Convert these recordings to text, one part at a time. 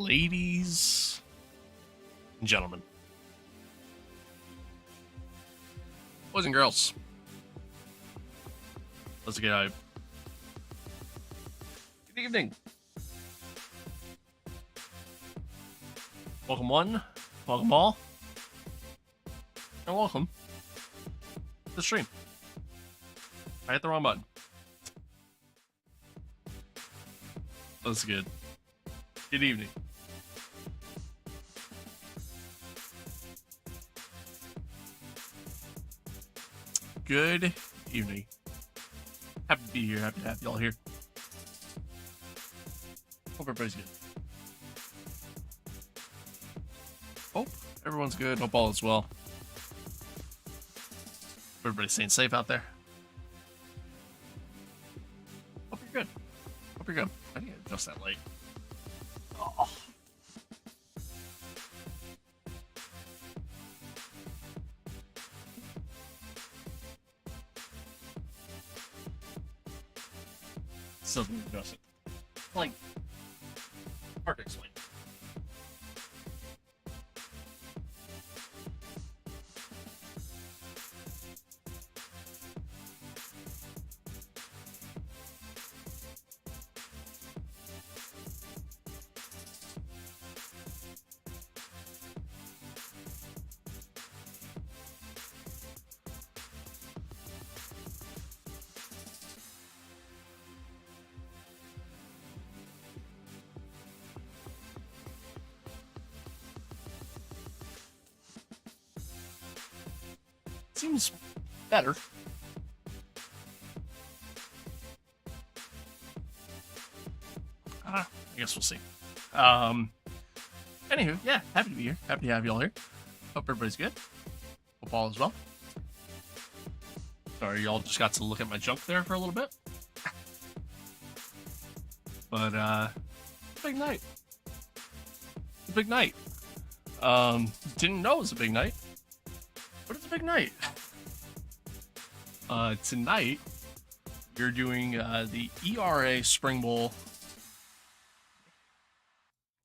ladies and gentlemen, boys and girls, let's get out. Good evening. Welcome one, welcome all, and welcome to the stream. I hit the wrong button. That's good. Good evening. Good evening. Happy to be here. Happy to have y'all here. Hope everybody's good. Hope everyone's good. Hope all is well. Hope everybody's staying safe out there. Hope you're good. Hope you're good. I need to adjust that light. Oh. Still need to adjust it. Like, hard to explain. Seems better. I guess we'll see. Anywho, yeah, happy to be here. Happy to have y'all here. Hope everybody's good. Hope all is well. Sorry, y'all just got to look at my junk there for a little bit. But, big night. It's a big night. Didn't know it was a big night. But it's a big night. Tonight, you're doing the ERA Springbowl.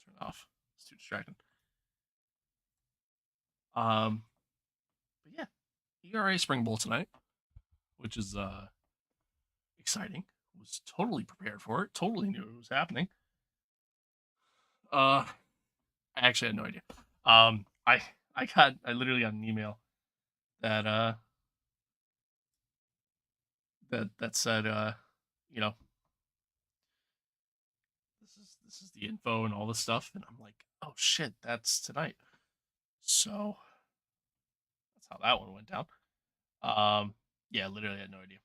Turn it off. It's too distracting. But yeah, ERA Springbowl tonight, which is exciting. Was totally prepared for it. Totally knew it was happening. I actually had no idea. I literally got an email that that said you know, this is the info and all this stuff, and I'm like, oh shit, that's tonight. So that's how that one went down. Yeah, literally had no idea.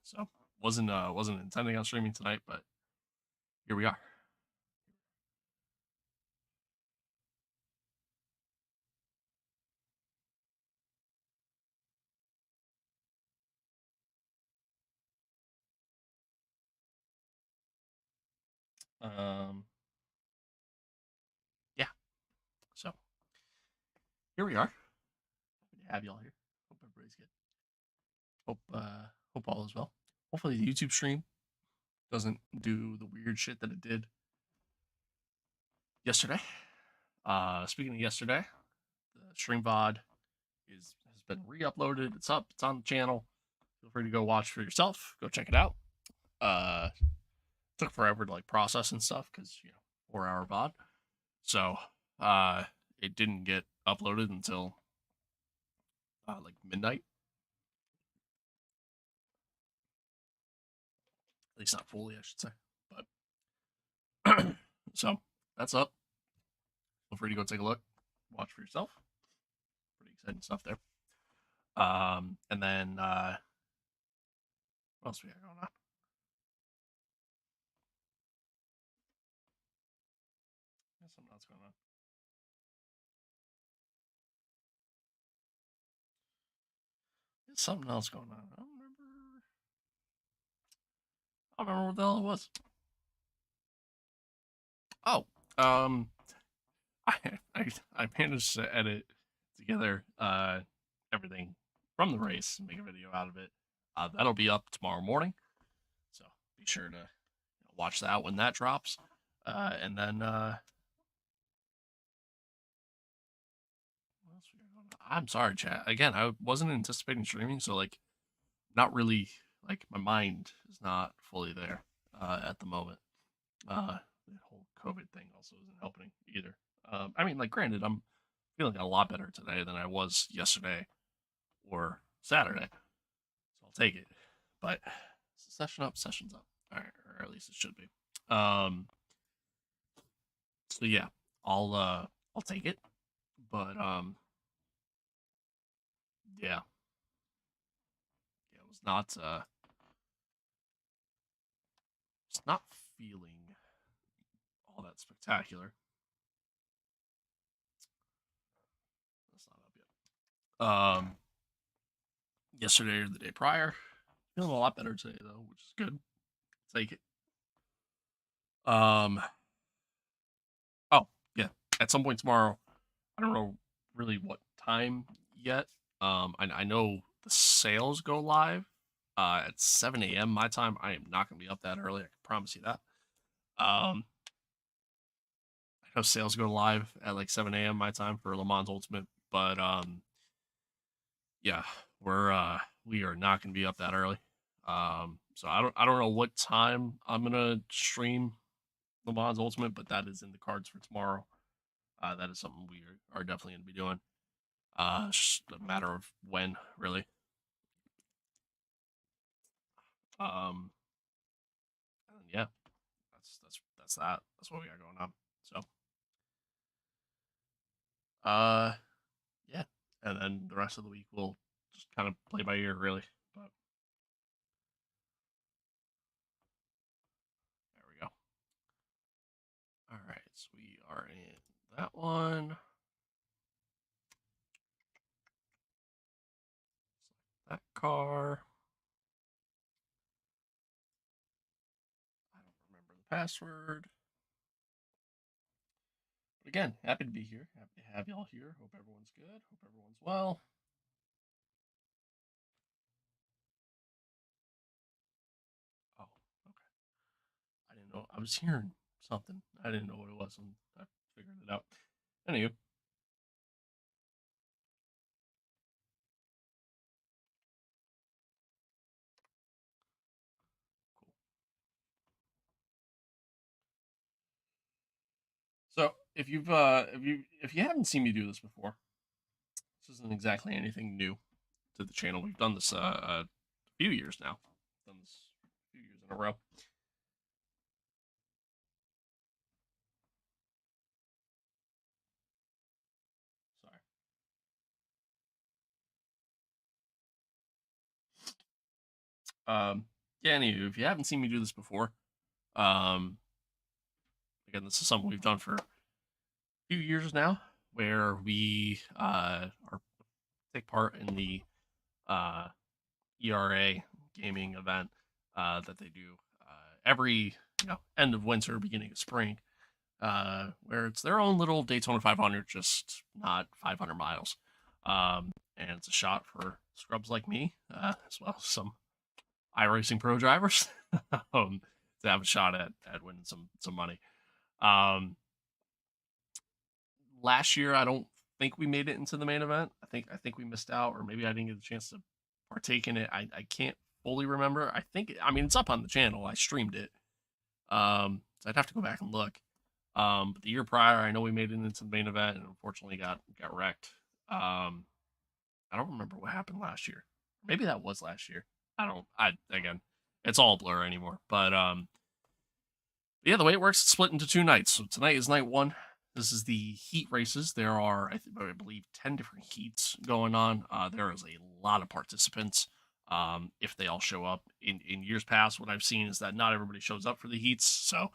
So wasn't intending on streaming tonight, but here we are. Yeah. So here we are. Happy to have y'all here. Hope everybody's good. Hope all is well. Hopefully the YouTube stream doesn't do the weird shit that it did yesterday. Speaking of yesterday, the stream VOD has been re-uploaded. It's up. It's on the channel. Feel free to go watch for yourself. Go check it out. Took forever to like process and stuff because 4-hour VOD. So it didn't get uploaded until like midnight. At least not fully, I should say. But so that's up. Feel free to go take a look, watch for yourself. Pretty exciting stuff there. And then what else we got going on? There's something else going on. There's something else going on. I don't remember what the hell it was. Oh, I managed to edit together everything from the race and make a video out of it. That'll be up tomorrow morning, so be sure to watch that when that drops. And then what else we got going on? I'm sorry, chat. Again, I wasn't anticipating streaming, so like, not really. Like, my mind is not fully there at the moment. The whole COVID thing also isn't helping either. I mean, like, granted, I'm feeling a lot better today than I was yesterday or Saturday, so I'll take it. But session up, session's up, or at least it should be. So yeah, I'll take it. But yeah, it was not it's not feeling all that spectacular. That's not up yet. Yesterday or the day prior, feeling a lot better today though, which is good. Take it. Um. Oh yeah, at some point tomorrow. I don't know really what time yet. I know the sales go live at 7 a.m. my time. I am not going to be up that early. I can promise you that. I know sales go live at like 7 a.m. my time for Le Mans Ultimate, but yeah, we are not going to be up that early. So I don't know what time I'm gonna stream Le Mans Ultimate, but that is in the cards for tomorrow. That is something we are definitely going to be doing. It's just a matter of when, really. Um, and yeah, that's that. That's what we got going on. So, uh, yeah, and then the rest of the week we'll just kind of play by ear, really. But there we go. All right, so we are in that one. That car. I don't remember the password. But again, happy to be here. Happy to have y'all here. Hope everyone's good. Hope everyone's well. Oh, okay. I didn't know. I was hearing something. I didn't know what it was, and I figured it out. Anywho, cool. So if you haven't seen me do this before, this isn't exactly anything new to the channel. We've done this a few years now. Done this a few years in a row. Sorry. Yeah. Anyway, if you haven't seen me do this before, um, again, this is something we've done for a few years now, where we are take part in the uh ERA gaming event that they do every end of winter, beginning of spring, where it's their own little Daytona 500, just not 500 miles. And it's a shot for scrubs like me, as well as some iRacing Pro drivers, to have a shot at winning some money. Um, Last year, I don't think we made it into the main event. I think we missed out, or maybe I didn't get a chance to partake in it. I can't fully remember. I mean, it's up on the channel. I streamed it. So I'd have to go back and look. But the year prior, I know we made it into the main event, and unfortunately got wrecked. I don't remember what happened last year. Maybe that was last year. I don't. I again, it's all a blur anymore. But yeah, the way it works, it's split into two nights. So tonight is night one. This is the heat races. There are, I believe, 10 different heats going on. There is a lot of participants. If they all show up in years past, what I've seen is that not everybody shows up for the heats. So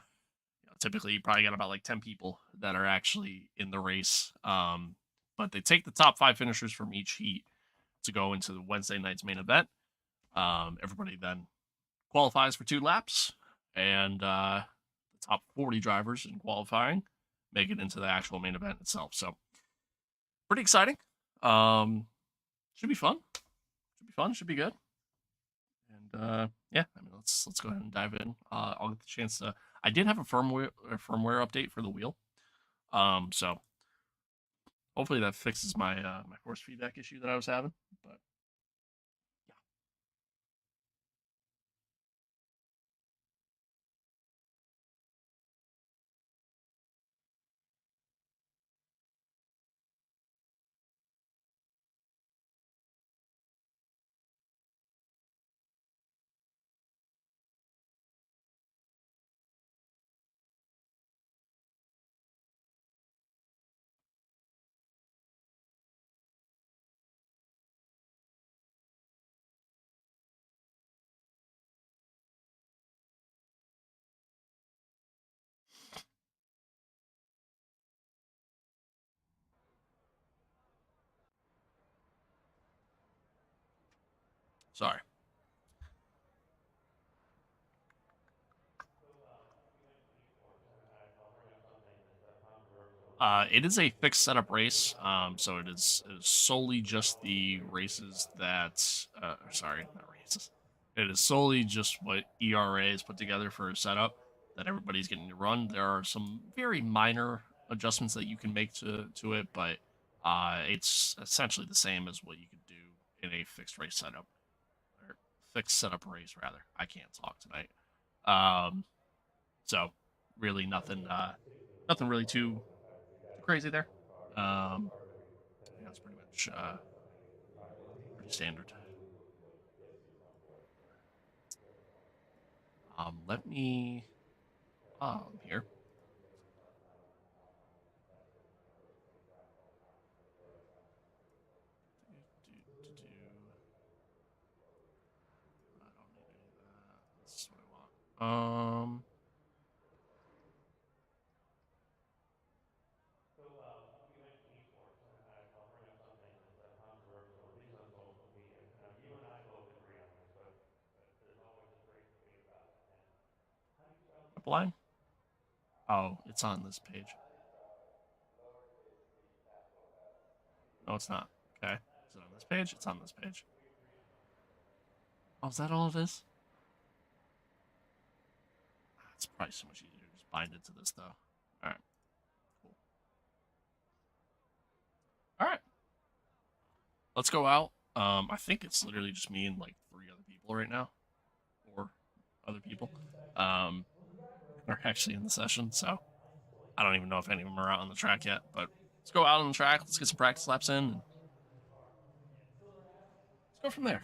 typically, you probably got about like 10 people that are actually in the race. But they take the top 5 finishers from each heat to go into the Wednesday night's main event. Everybody then qualifies for 2 laps, and the top 40 drivers in qualifying make it into the actual main event itself. So pretty exciting. Should be fun. Should be fun. Should be good. And yeah, I mean, let's go ahead and dive in. I'll get the chance to. I did have a firmware update for the wheel. So hopefully that fixes my force feedback issue that I was having. But yeah, sorry. It is a fixed setup race. So it is solely just the races that, or sorry, not races. It is solely just what ERA is put together for a setup that everybody's getting to run. There are some very minor adjustments that you can make to it, but it's essentially the same as what you could do in a fixed race setup or fixed setup race rather. I can't talk tonight. Um, so really nothing really too crazy there. Yeah, it's pretty much pretty standard. Let me here. I don't need any of that. This is what I want. Line. Oh, it's on this page. No, it's not. Okay. Is it on this page? It's on this page. Oh, is that all it is? It's probably so much easier to just bind it to this though. All right. Cool. All right. Let's go out. I think it's literally just me and like three other people right now, or other people, are actually in the session. So I don't even know if any of them are out on the track yet. But let's go out on the track. Let's get some practice laps in, and let's go from there.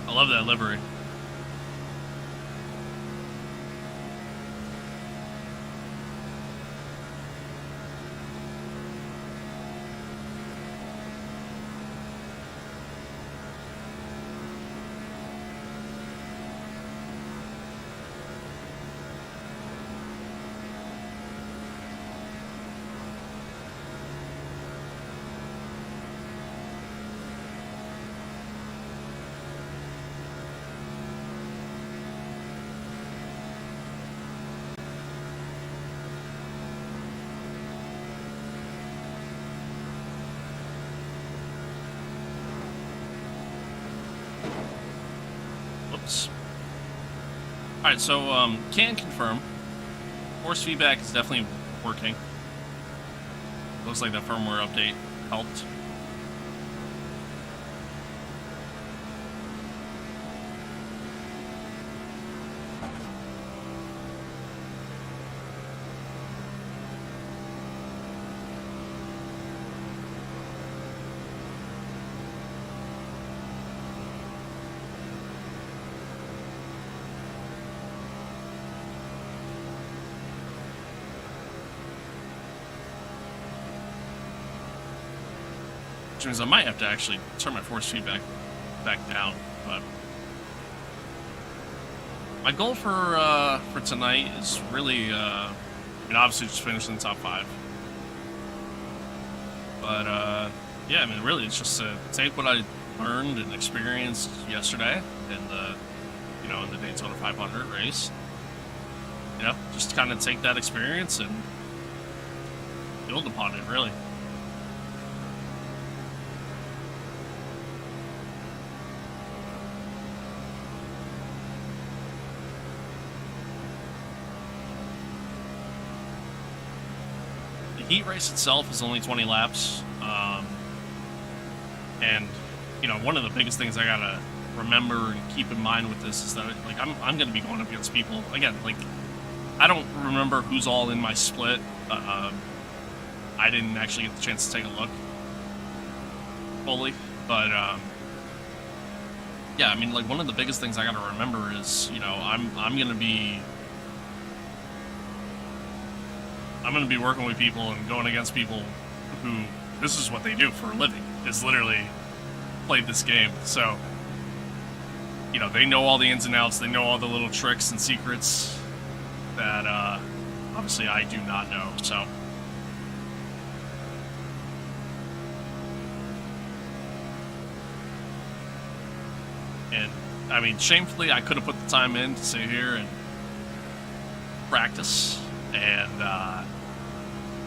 I love that livery. Oops. All right, so can confirm. Force feedback is definitely working. Looks like the firmware update helped. which means I might have to actually turn my force feedback back down. But my goal for tonight is really, I mean, obviously just finish in the top 5. But yeah, I mean, really, it's just to take what I learned and experienced yesterday in the, you know, in the Daytona 500 race. You know, just kind of take that experience and build upon it, really. The heat race itself is only 20 laps. And, you know, one of the biggest things I gotta remember and keep in mind with this is that, like, I'm gonna be going up against people. Again, like, I don't remember who's all in my split. I didn't actually get the chance to take a look fully, but yeah, I mean, like, one of the biggest things I gotta remember is, you know, I'm gonna be working with people and going against people who this is what they do for a living, is literally play this game. So, you know, they know all the ins and outs, they know all the little tricks and secrets that obviously I do not know. So and I mean, shamefully, I could have put the time in to sit here and practice and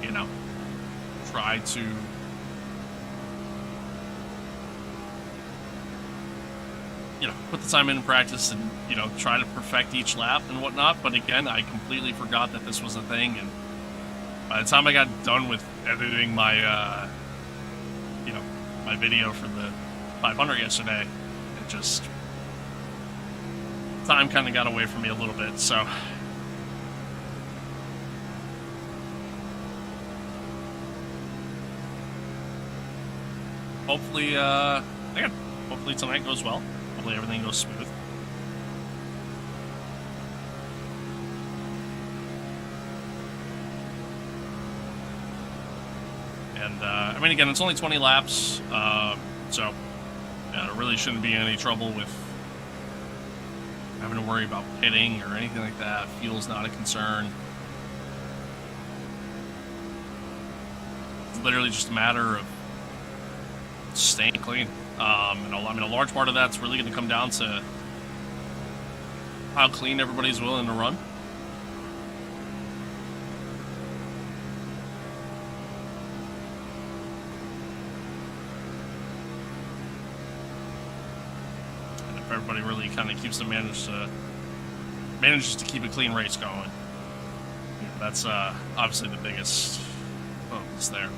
you know, try to put the time in practice and, you know, try to perfect each lap and whatnot. But again, I completely forgot that this was a thing. And by the time I got done with editing my, you know, my video for the 500 yesterday, it just, time kind of got away from me a little bit. So hopefully, again, hopefully tonight goes well. Hopefully everything goes smooth. And, I mean, again, it's only 20 laps, so there really shouldn't be any trouble with having to worry about pitting or anything like that. Fuel's not a concern. It's literally just a matter of staying clean. And I mean, a large part of that's really going to come down to how clean everybody's willing to run. And if everybody really kind of keeps the manages to keep a clean race going, you know, that's obviously the biggest focus there.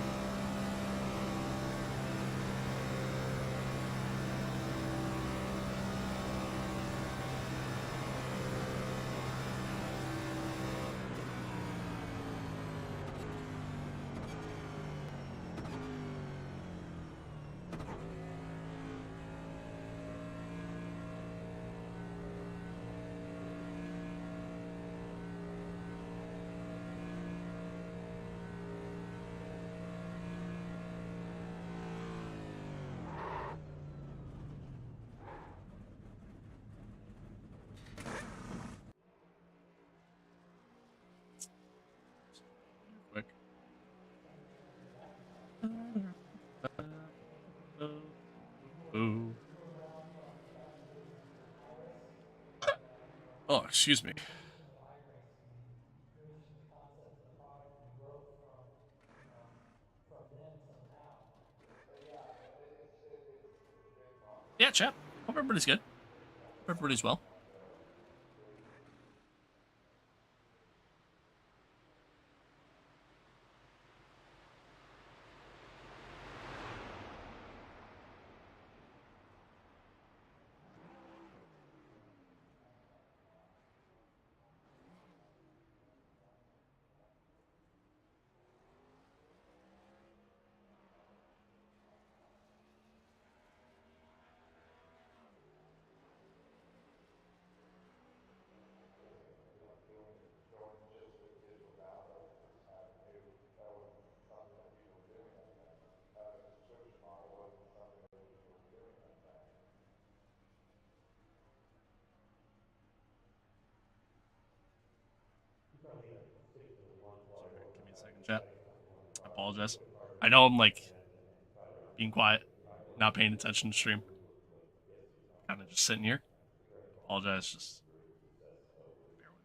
Quick. Ooh. Oh, excuse me. Yeah, chat. Hope everybody's good. Hope everybody's well. Apologize. I know I'm like being quiet, not paying attention to stream, kind of just sitting here. Apologize. Just bear with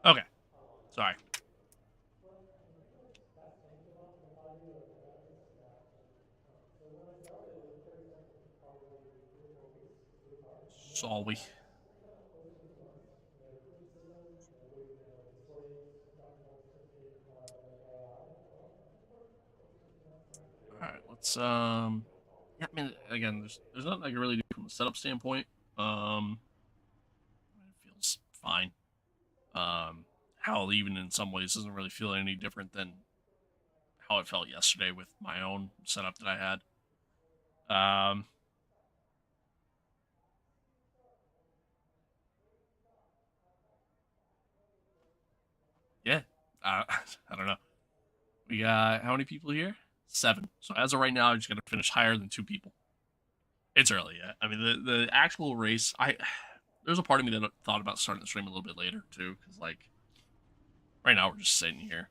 me. Okay, sorry. Solwy. All right, let's yeah, I mean, again, there's nothing I can really do from a setup standpoint. Um, it feels fine. How even in some ways doesn't really feel any different than how it felt yesterday with my own setup that I had. Um, yeah, I don't know. We got how many people here? 7. So as of right now, I'm just gonna finish higher than 2 people. It's early yet. I mean, the actual race, there's a part of me that thought about starting the stream a little bit later too, because like right now we're just sitting here,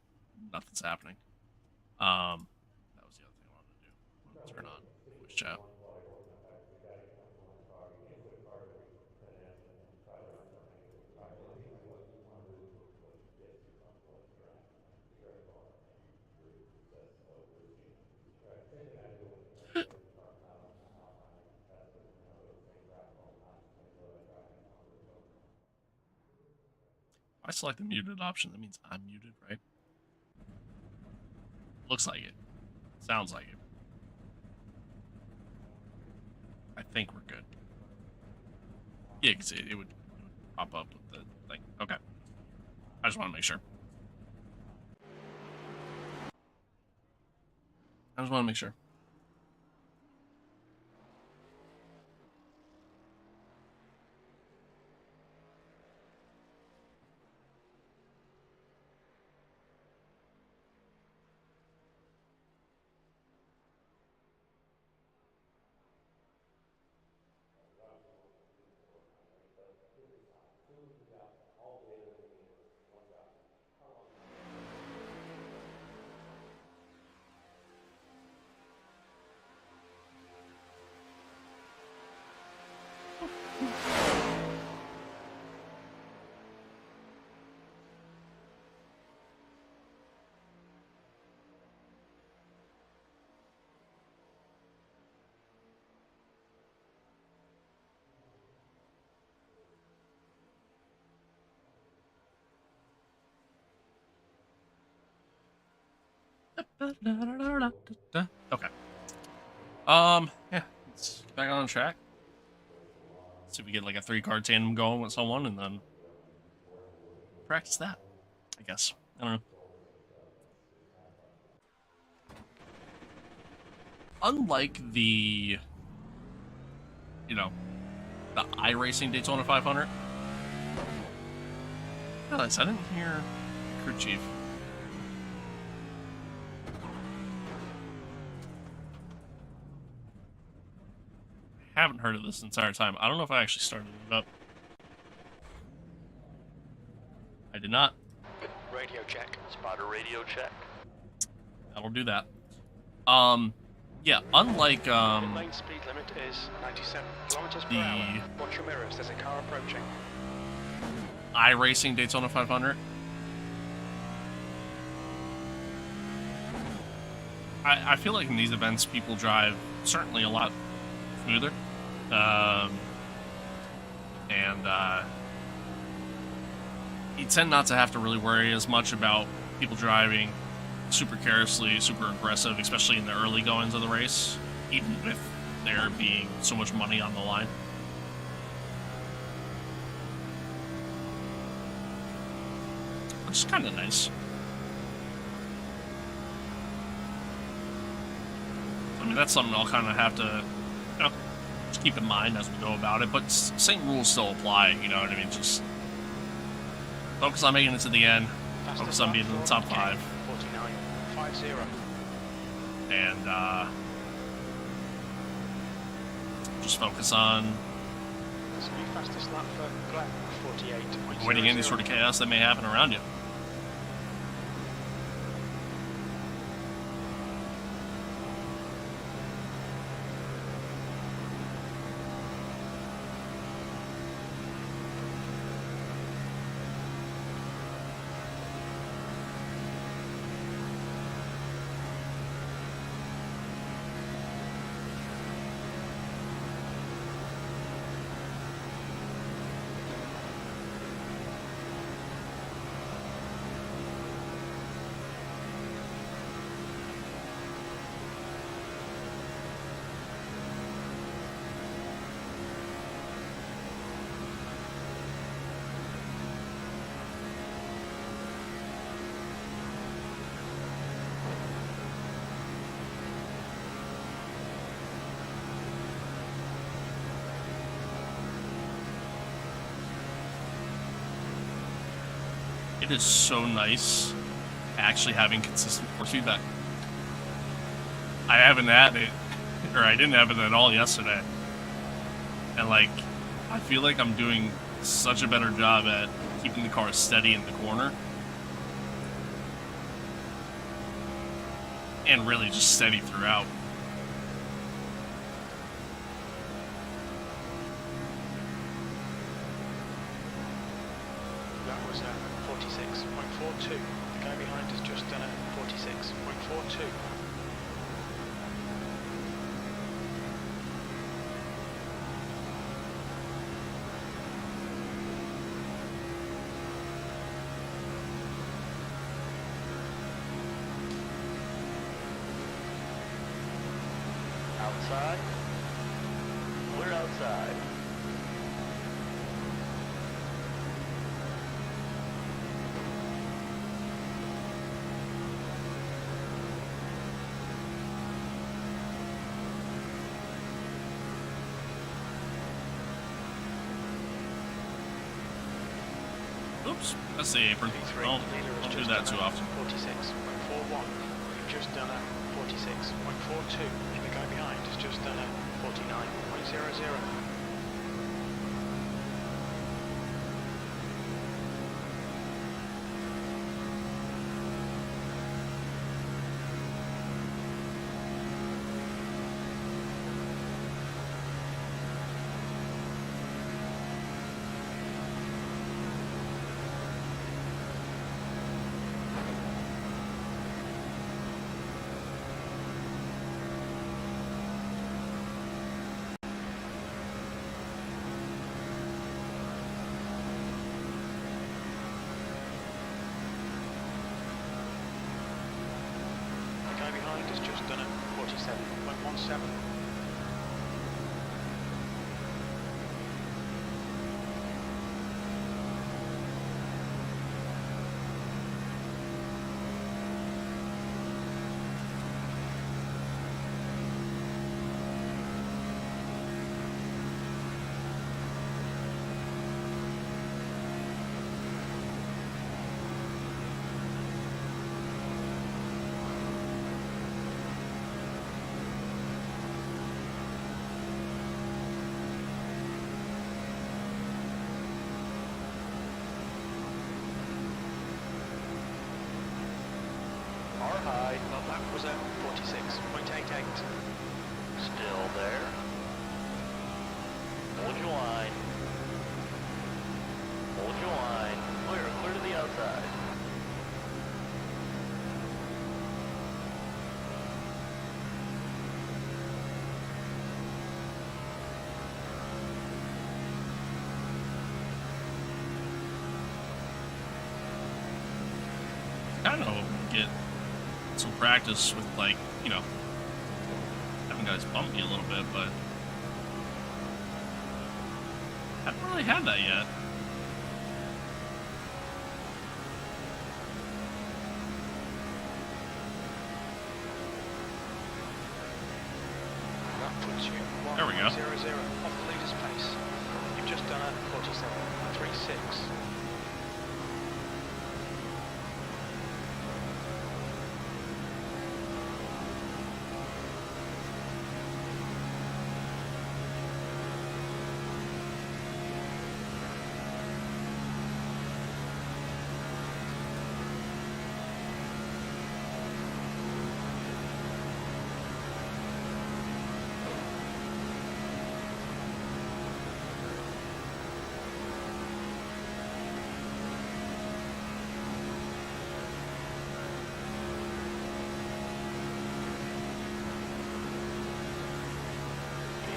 nothing's happening. That was the other thing I wanted to do. I wanted to turn on voice chat. I select the muted option. That means I'm muted, right? Looks like it. Sounds like it. I think we're good. Yeah, because it would pop up with the thing. Okay. I just want to make sure. I just want to make sure. Okay. Yeah. Let's get back on track. See if we get like a 3-card tandem going with someone, and then practice that. I guess. I don't know. Unlike the, you know, the iRacing Daytona 500. Realize I didn't hear crew chief. haven't heard of this entire time. I don't know if I actually started it up. I did not. Radio check. Spotter radio check. That'll do that. Yeah, unlike, Lane speed limit is 97 kilometers per hour. Watch your mirrors, there's a car approaching. iRacing Daytona 500. I feel like in these events, people drive certainly a lot smoother. You tend not to have to really worry as much about people driving super carelessly, super aggressive, especially in the early goings of the race, even with there being so much money on the line. Which is kind of nice. I mean, that's something I'll kind of have to, you know, just keep in mind as we go about it, but same rules still apply, you know what I mean? Just focus on making it to the end, focus on being in the top 5. 49.50. And, just focus on fastest lap for Glenn, 48.00. avoiding any sort of chaos that may happen around you. It is so nice actually having consistent force feedback. I haven't had it, or I didn't have it at all yesterday. And like, I feel like I'm doing such a better job at keeping the car steady in the corner. And really just steady throughout. That was 46.42. The guy behind has just done a 46.42. Outside. We're outside. Oops, that's the apron. Don't do that too often. 46.41. You've just done a 46.42. And the guy behind has just done a 49.00. Behind has just done a 47.17. practice with, like, you know, having guys bump me a little bit, but I haven't really had that yet. That puts you at There we go. 1.00 off the leader's pace. You've just done a 47.36.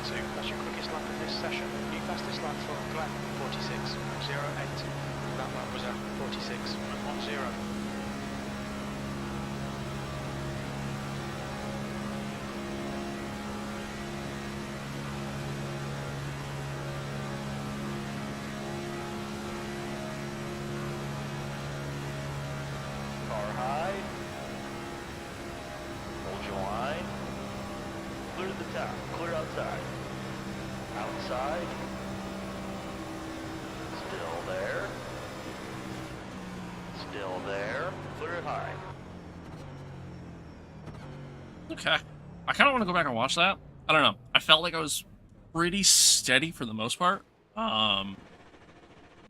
So that's your quickest lap of this session. You fastest lap for Glenn, 46.08. That lap was at 46.10. Car high. Hold your line. Clear to the top. Clear outside. Outside. Still there. Still there. Clear it high. Okay. I kind of want to go back and watch that. I don't know. I felt like I was pretty steady for the most part.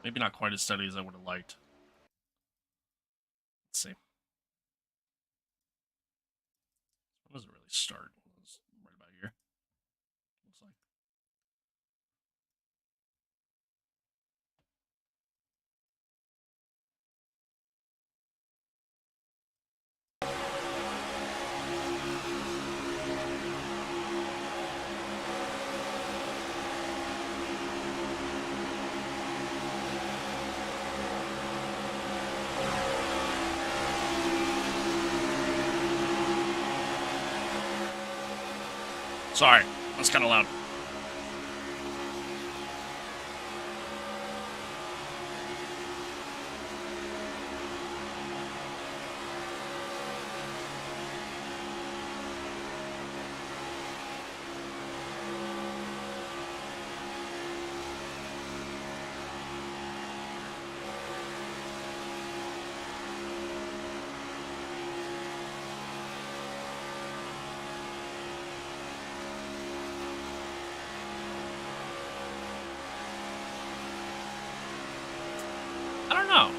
Maybe not quite as steady as I would have liked. Let's see. When does it really start? It's right about here. Looks like. Sorry, that's kind of loud. I don't know.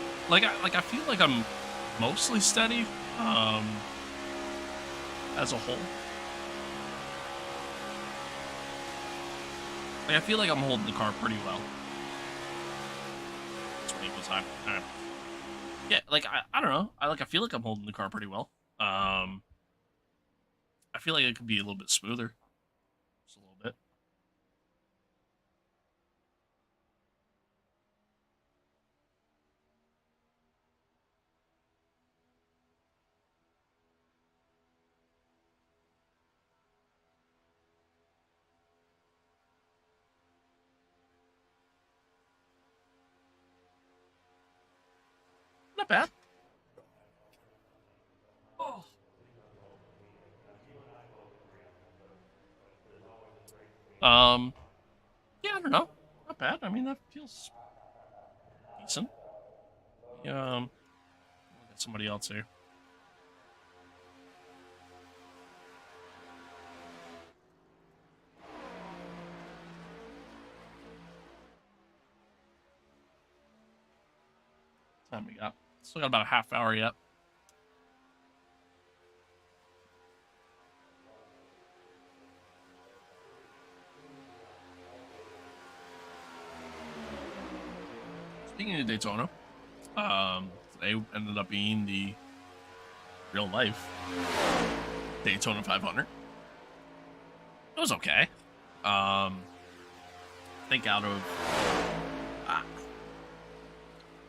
I feel like I'm mostly steady, as a whole. Like, I feel like I'm holding the car pretty well. That's what equals high. Alright. Yeah, like, I don't know. I feel like I'm holding the car pretty well. I feel like it could be a little bit smoother. Just a little bit. Not bad. Oh. Yeah, I don't know. Not bad. I mean, that feels decent. Yeah, look at somebody else here. Time we got? Still got about a half hour yet. Speaking of Daytona, today ended up being the real life Daytona 500. It was okay. I think out of,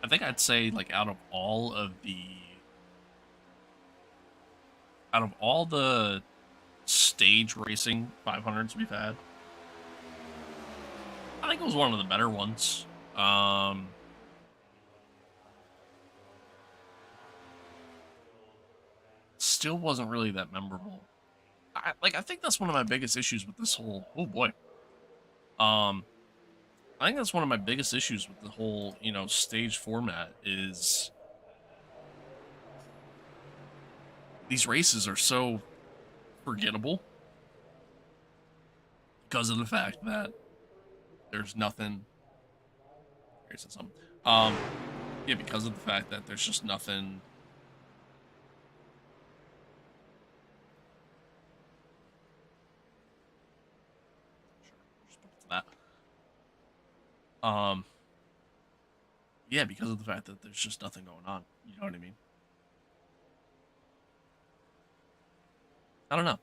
I think I'd say, like, out of all of the out of all the stage racing 500s we've had, I think it was one of the better ones. Still wasn't really that memorable. I think that's one of my biggest issues with this whole. Oh boy. I think that's one of my biggest issues with the whole, stage format is these races are so forgettable because of the fact that there's nothing. Here's something. Yeah, because of the fact that there's just nothing. Sure, just put it to that. Yeah, because of the fact that there's just nothing going on. You know what I mean? I don't know.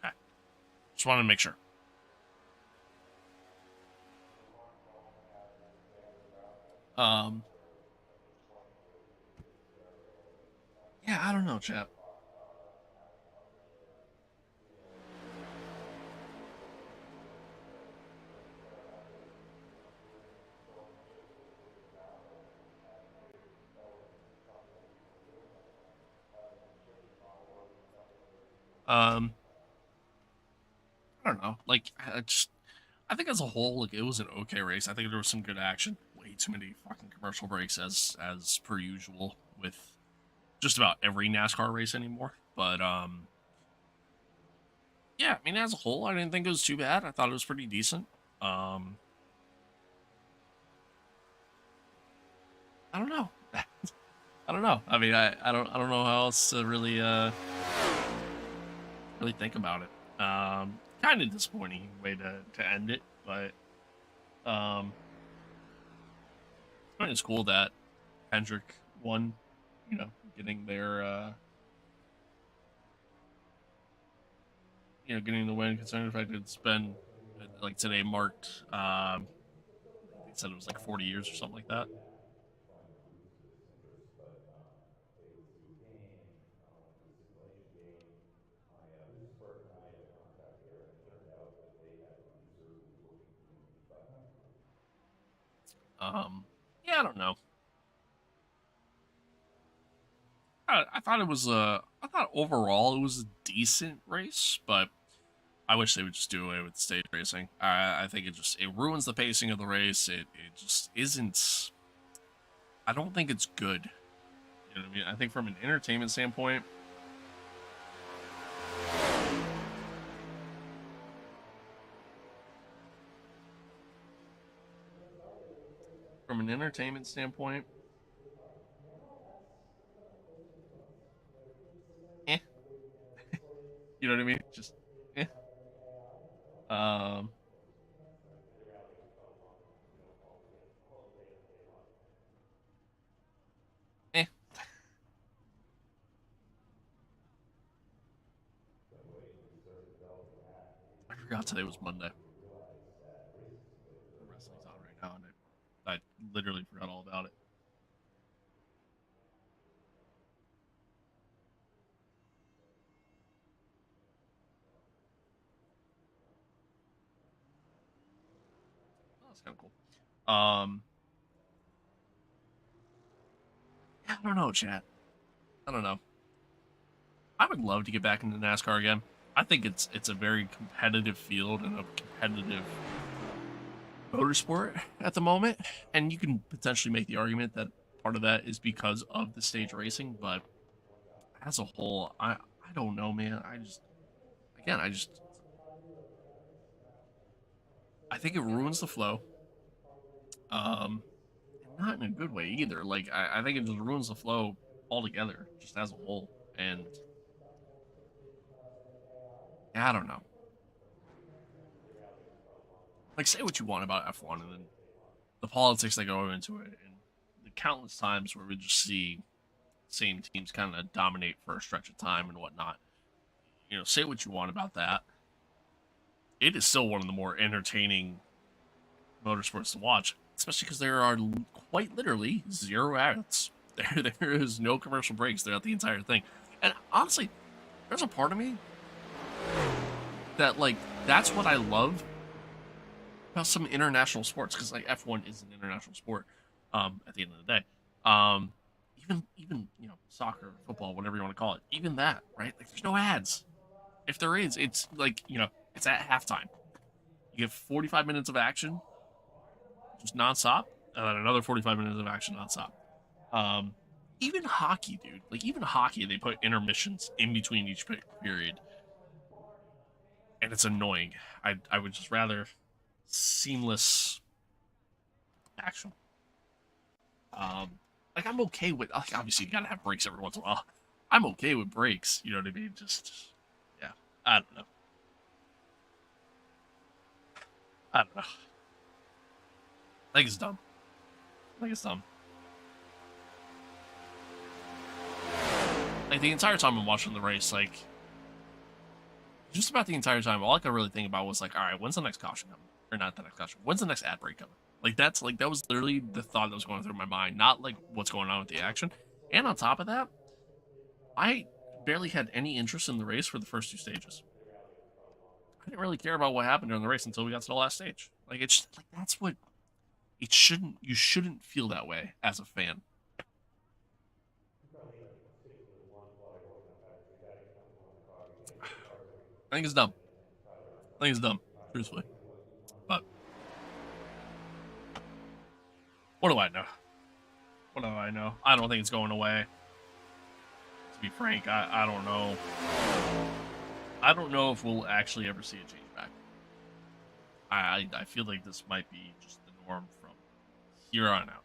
Okay. Just wanted to make sure. Um. Yeah, I don't know, chap. Um. I don't know. Like, I think as a whole, like, it was an okay race. I think there was some good action. Way too many fucking commercial breaks as per usual with just about every NASCAR race anymore. But yeah, I mean, as a whole, I didn't think it was too bad. I thought it was pretty decent. Um, I don't know. I don't know. I mean, I don't know how else to really think about it. Kind of disappointing way to end it, but um, I mean, it's cool that Hendrick won. Getting their getting the win. Considering the fact that it's been like today marked. They said it was like 40 years or something like that. Yeah, I don't know. I thought it was I thought overall it was a decent race, but I wish they would just do away with stage racing. I think it ruins the pacing of the race. It just isn't. I don't think it's good. You know what I mean? I think from an entertainment standpoint, from an entertainment standpoint, eh. You know what I mean? Just eh. Um, eh. I forgot today was Monday. The wrestling's on right now, and I literally forgot all about it. Oh, that's kind of cool. Yeah, I don't know, chat. I don't know. I would love to get back into NASCAR again. I think it's a very competitive field and a competitive motorsport at the moment, and you can potentially make the argument that part of that is because of the stage racing, but as a whole, I don't know, man. I just I think it ruins the flow. And not in a good way either. Like I think it just ruins the flow altogether, just as a whole. And yeah, I don't know. Like say what you want about F1 and then the politics that go into it and the countless times where we just see same teams kind of dominate for a stretch of time and whatnot. Say what you want about that. It is still one of the more entertaining motorsports to watch, especially because there are quite literally zero ads. There is no commercial breaks throughout the entire thing. And honestly, there's a part of me that like that's what I love about some international sports, because like F1 is an international sport. At the end of the day, even soccer, football, whatever you want to call it, even that, right? Like there's no ads. If there is, it's like it's at halftime. You get 45 minutes of action, just nonstop, and then another 45 minutes of action nonstop. Um, Even hockey, dude. Like even hockey, they put intermissions in between each period, and it's annoying. I would just rather seamless action. Um, like I'm okay with like obviously you gotta have breaks every once in a while. I'm okay with breaks. You know what I mean? Just yeah. I don't know. I don't know. I think it's dumb. I think it's dumb. Like the entire time I'm watching the race, like just about the entire time, all I could really think about was like, all right, when's the next caution coming? Or not the next caution? When's the next ad break coming? Like that was literally the thought that was going through my mind, not like what's going on with the action. And on top of that, I barely had any interest in the race for the first two stages. I didn't really care about what happened during the race until we got to the last stage. Like it's like that's what it shouldn't. You shouldn't feel that way as a fan. I think it's dumb. I think it's dumb, truthfully. But what do I know? What do I know? I don't think it's going away. To be frank, I don't know. I don't know if we'll actually ever see a change back. I feel like this might be just the norm from here on out.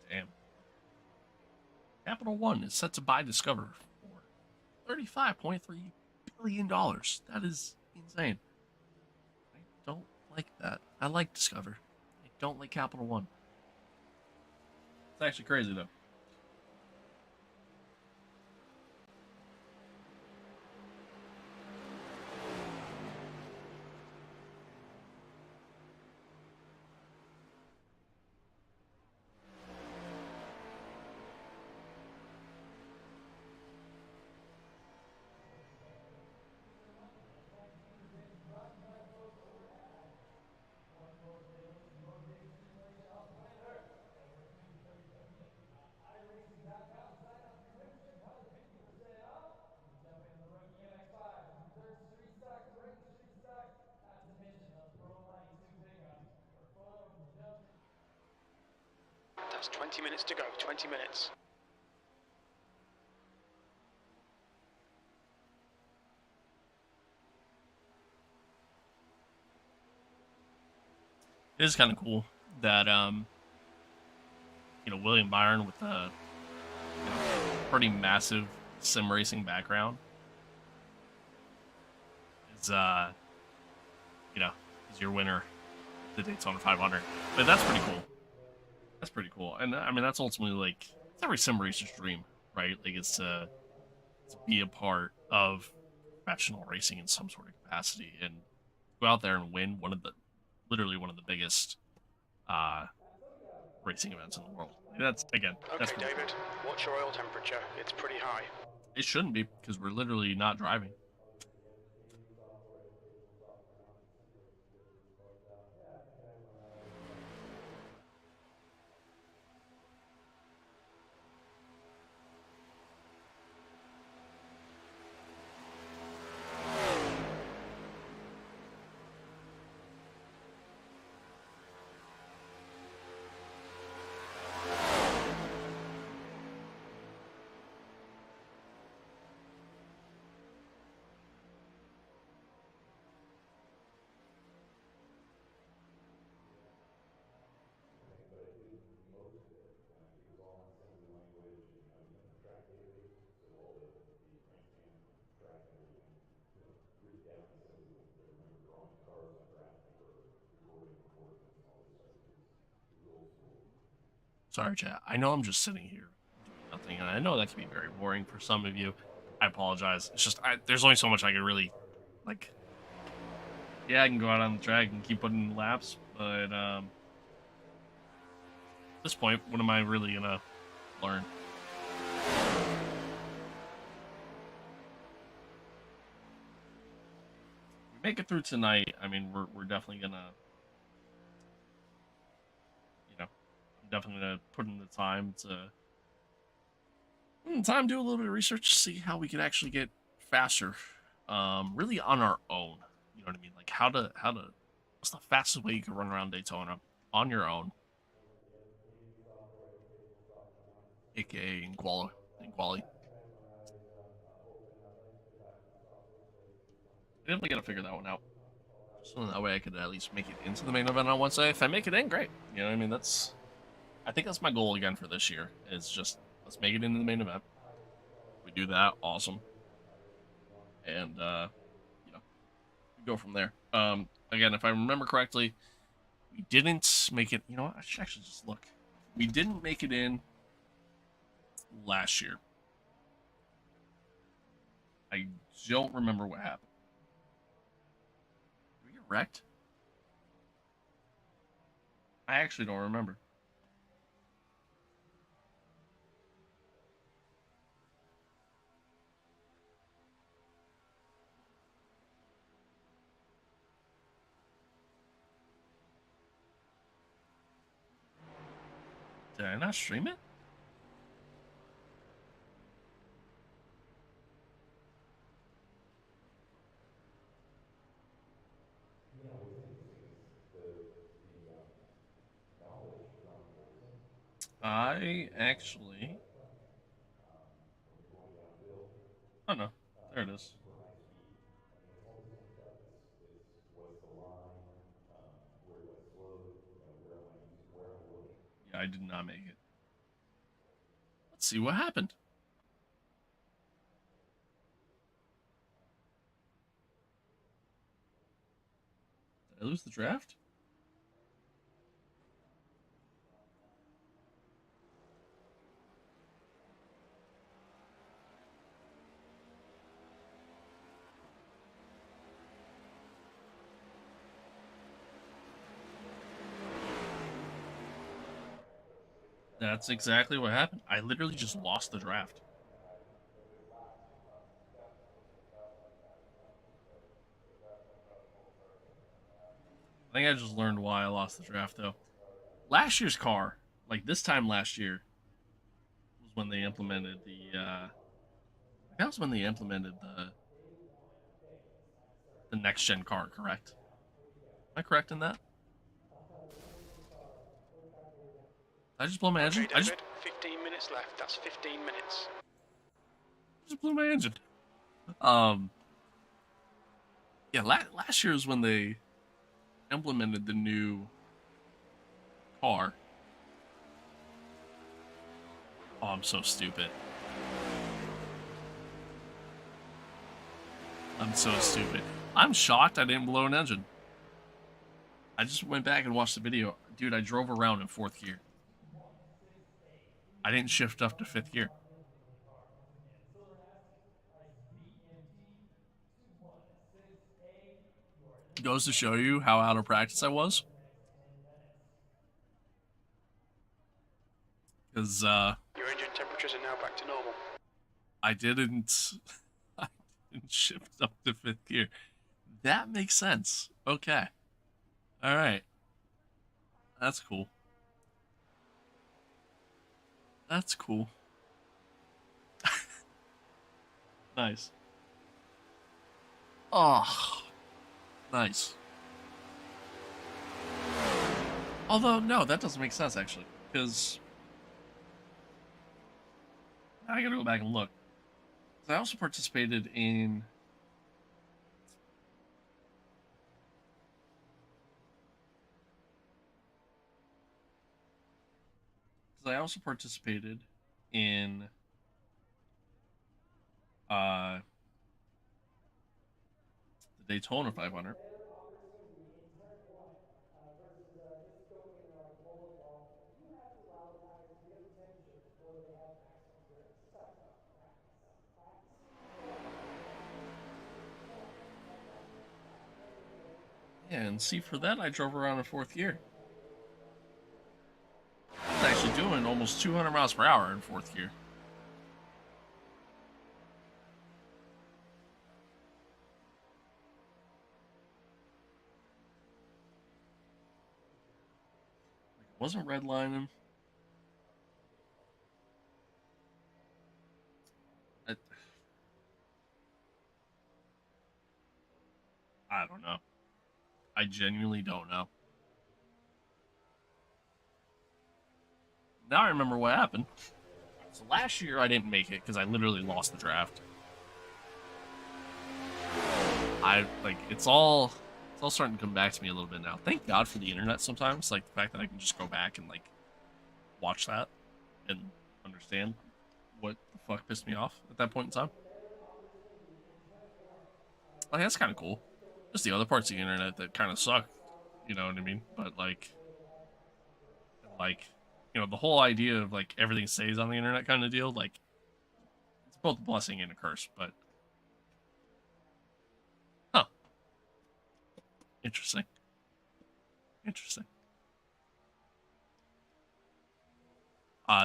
Damn. Capital One is set to buy Discover for $35.3 billion. That is insane. I don't like that. I like Discover. I don't like Capital One. It's actually crazy though. That's 20 minutes to go, 20 minutes. It is kind of cool that William Byron with a pretty massive sim racing background is is your winner of the Daytona 500. But that's pretty cool. That's pretty cool. And I mean that's ultimately like it's every sim racer's dream, right? Like it's to be a part of professional racing in some sort of capacity and go out there and win literally one of the biggest uh racing events in the world. That's again. That's Okay, pretty David, cool. what's your oil temperature? It's pretty high. It shouldn't be because we're literally not driving. Sorry, chat. I know I'm just sitting here doing nothing, and I know that can be very boring for some of you. I apologize. It's just there's only so much I can really like. Yeah, I can go out on the track and keep putting in laps, but at this point, what am I really gonna learn? If we make it through tonight, I mean, we're definitely gonna, I'm definitely gonna put in the time to do a little bit of research, see how we can actually get faster, really on our own. You know what I mean? Like what's the fastest way you can run around Daytona on your own, aka in quali. I definitely gotta figure that one out. So that way I could at least make it into the main event on Wednesday. If I make it in, great. You know what I mean? I think that's my goal again for this year. Is just let's make it into the main event. If we do that, awesome. And we go from there. Again, if I remember correctly, we didn't make it. You know what? I should actually just look. We didn't make it in last year. I don't remember what happened. Did we get wrecked? I actually don't remember. Did I not stream it? I actually. Oh no, there it is. Yeah, I did not make it. Let's see what happened. Did I lose the draft? That's exactly what happened. I literally just lost the draft. I think I just learned why I lost the draft though. Last year's car, like this time last year, was when they implemented that was when they implemented the next gen car, correct? Am I correct in that? I just blew my engine. Okay, David, 15 minutes left. That's 15 minutes. Just blew my engine. Yeah, last year is when they implemented the new car. Oh, I'm so stupid. I'm so stupid. I'm shocked I didn't blow an engine. I just went back and watched the video. Dude, I drove around in fourth gear. I didn't shift up to fifth gear. Goes to show you how out of practice I was. Because Your engine temperatures are now back to normal. I didn't I didn't shift up to fifth gear. That makes sense. Okay. Alright. That's cool. That's cool. Nice. Oh, nice. Although, no, that doesn't make sense, actually. Because I gotta go back and look. I also participated in... Because I also participated in... the Daytona 500. Yeah, and see, for that, I drove around in fourth gear. I was actually doing almost 200 miles per hour in fourth gear. Like, I wasn't redlining. I, I don't know. I genuinely don't know. Now I remember what happened. So last year I didn't make it because I literally lost the draft. It's all starting to come back to me a little bit now. Thank God for the internet sometimes. Like the fact that I can just go back and like watch that and understand what the fuck pissed me off at that point in time. Like that's kind of cool. Just the other parts of the internet that kind of suck. You know what I mean? But like, the whole idea of like everything stays on the internet kind of deal. Like it's both a blessing and a curse. But huh, interesting. Interesting.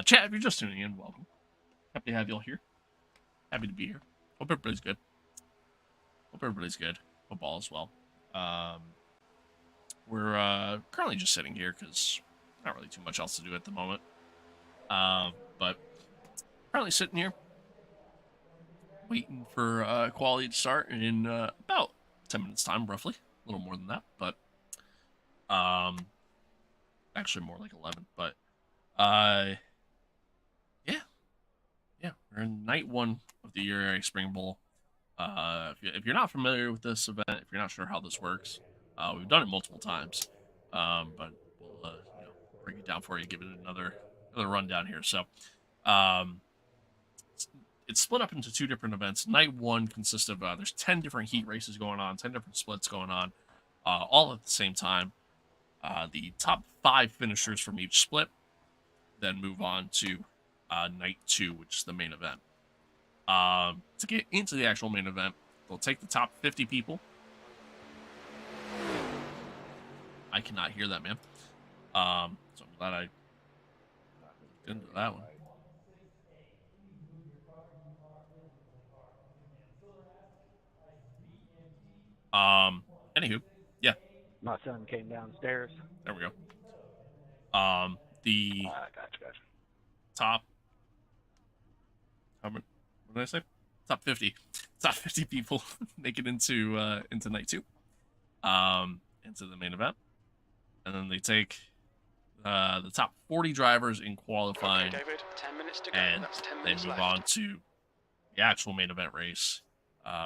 Chat, if you're just tuning in, welcome. Happy to have y'all here. Happy to be here. Hope everybody's good. Hope everybody's good. Hope all is well. We're currently just sitting here because not really too much else to do at the moment. But currently sitting here, waiting for quality to start in about 10 minutes time, roughly. A little more than that, but actually more like 11. But yeah, we're in night one of the year Springbowl. If you're not familiar with this event, if you're not sure how this works, we've done it multiple times, but we'll break it down for you, give it another rundown here. So, um, it's split up into two different events. Night one consists of there's 10 different heat races going on, 10 different splits going on, all at the same time. The top 5 finishers from each split then move on to night 2, which is the main event. To get into the actual main event, they'll take the top 50 people. I cannot hear that, man. So I'm glad I looked into that one. Anywho, yeah. My son came downstairs. There we go. The Gotcha. top. What did I say? Top 50. Top 50 people make it into night 2. Into the main event, and then they take the top 40 drivers in qualifying, Okay, David, 10 minutes to go. and That's 10 they minutes move left. on to the actual main event race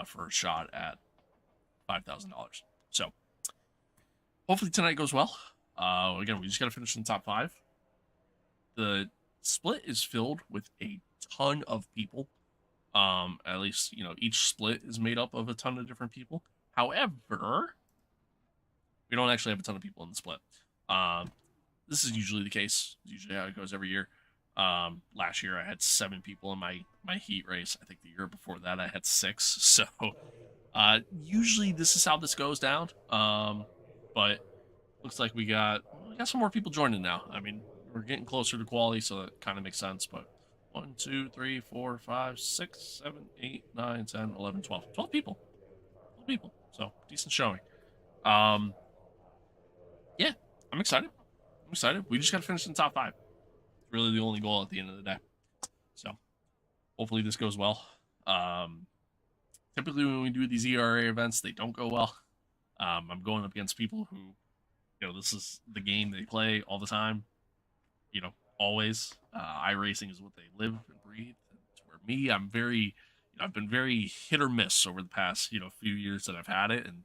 for a shot at $5,000. So hopefully tonight goes well. Again, we just got to finish in the top 5. The split is filled with a ton of people. At least, each split is made up of a ton of different people. However, we don't actually have a ton of people in the split. This is usually the case. It's usually how it goes every year. Last year I had 7 people in my heat race. I think the year before that I had 6. So usually this is how this goes down. But looks like we got some more people joining now. I mean, we're getting closer to quality, so that kind of makes sense. But 1, 2, 3, 4, 5, 6, 7, 8, 9, 10, 11, 12. 12 people. 12 people. So decent showing. Yeah, I'm excited. We just got to finish in the top 5. It's really the only goal at the end of the day. So hopefully this goes well. Typically when we do these ERA events, they don't go well. I'm going up against people who, this is the game they play all the time. Always. iRacing is what they live and breathe. It's where me, I've been very hit or miss over the past, few years that I've had it, and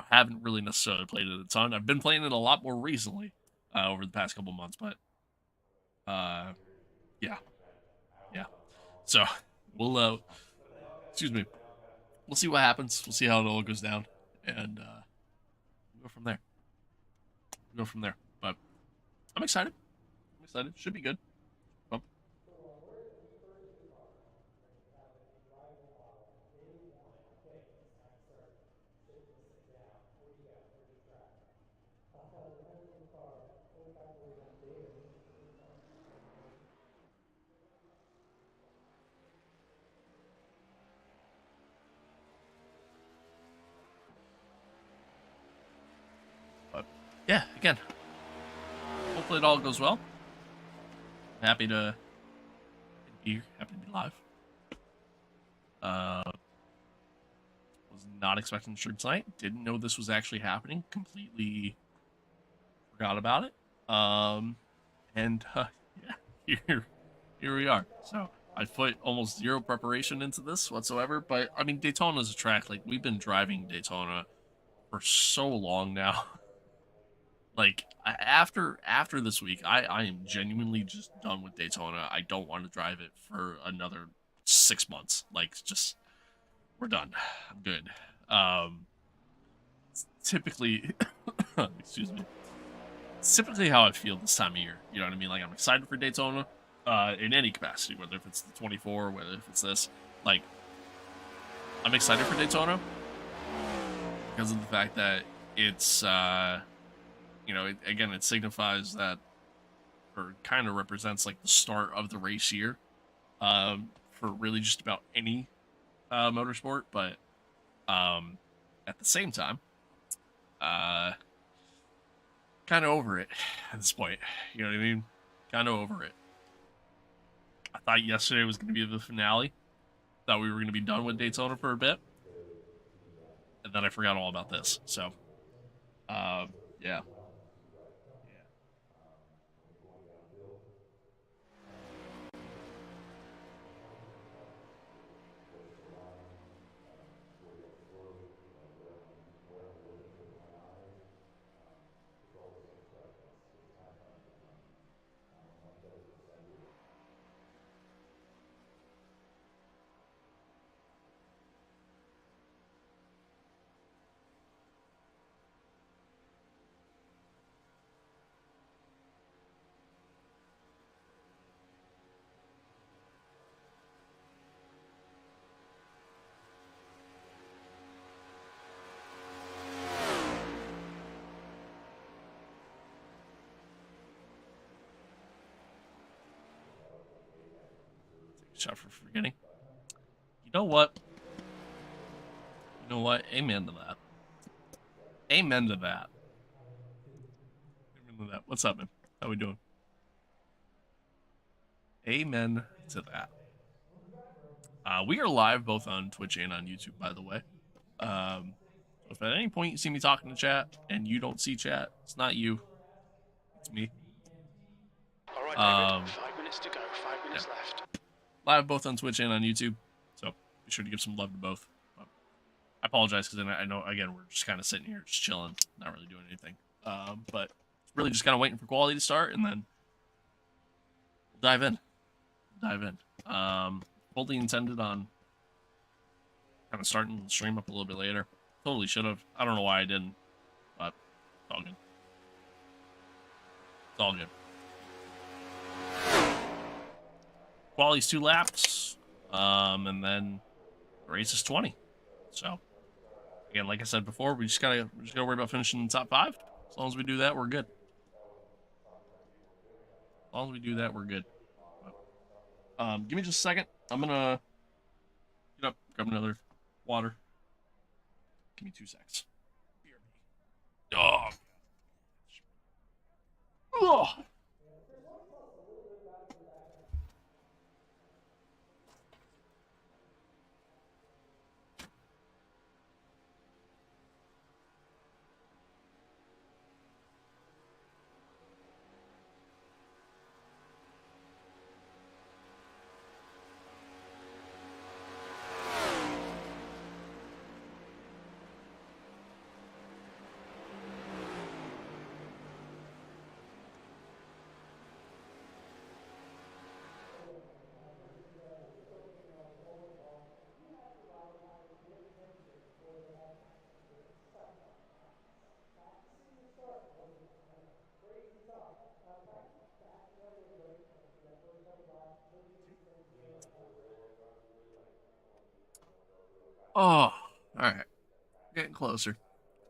haven't really necessarily played it a ton. I've been playing it a lot more recently over the past couple months, but yeah. So we'll excuse me. We'll see what happens. We'll see how it all goes down, and we'll go from there. But I'm excited. Should be good. Well, yeah, again, hopefully it all goes well. Happy to be live. Was not expecting to stream tonight. Didn't know this was actually happening. Completely forgot about it. And yeah, here we are. So I put almost zero preparation into this whatsoever. But I mean, Daytona's a track. Like, we've been driving Daytona for so long now. Like, after this week, I am genuinely just done with Daytona. I don't want to drive it for another 6 months. Like, just, we're done. I'm good. Typically, excuse me. It's typically how I feel this time of year. You know what I mean? Like, I'm excited for Daytona, in any capacity, whether if it's the 24, whether if it's this. Like, I'm excited for Daytona because of the fact that it's, you know, it signifies that, or kind of represents like the start of the race year, for really just about any motorsport. But at the same time, kind of over it at this point. You know what I mean? Kind of over it. I thought yesterday was going to be the finale. Thought we were going to be done with Daytona for a bit, and then I forgot all about this. So, yeah. Shot for forgetting. You know what? You know what? Amen to that. Amen to that. Amen to that. What's up, man? How we doing? Amen to that. We are live both on Twitch and on YouTube, by the way. If at any point you see me talking to chat and you don't see chat, it's not you. It's me. All right, David. 5 minutes to go. 5 minutes left. Live both on Twitch and on YouTube, so be sure to give some love to both. But I apologize because I know, again, we're just kind of sitting here, just chilling, not really doing anything. But really just kind of waiting for quality to start, and then we'll dive in. Fully intended on kind of starting the stream up a little bit later. Totally should have. I don't know why I didn't, but it's all good. It's all good. Quality's 2 laps, and then the race is 20. So, again, like I said before, we just gotta worry about finishing in the top 5. As long as we do that, we're good. As long as we do that, we're good. Give me just a second. I'm gonna get up, grab another water. Give me 2 seconds. Oh. Oh. Oh, all right. Getting closer.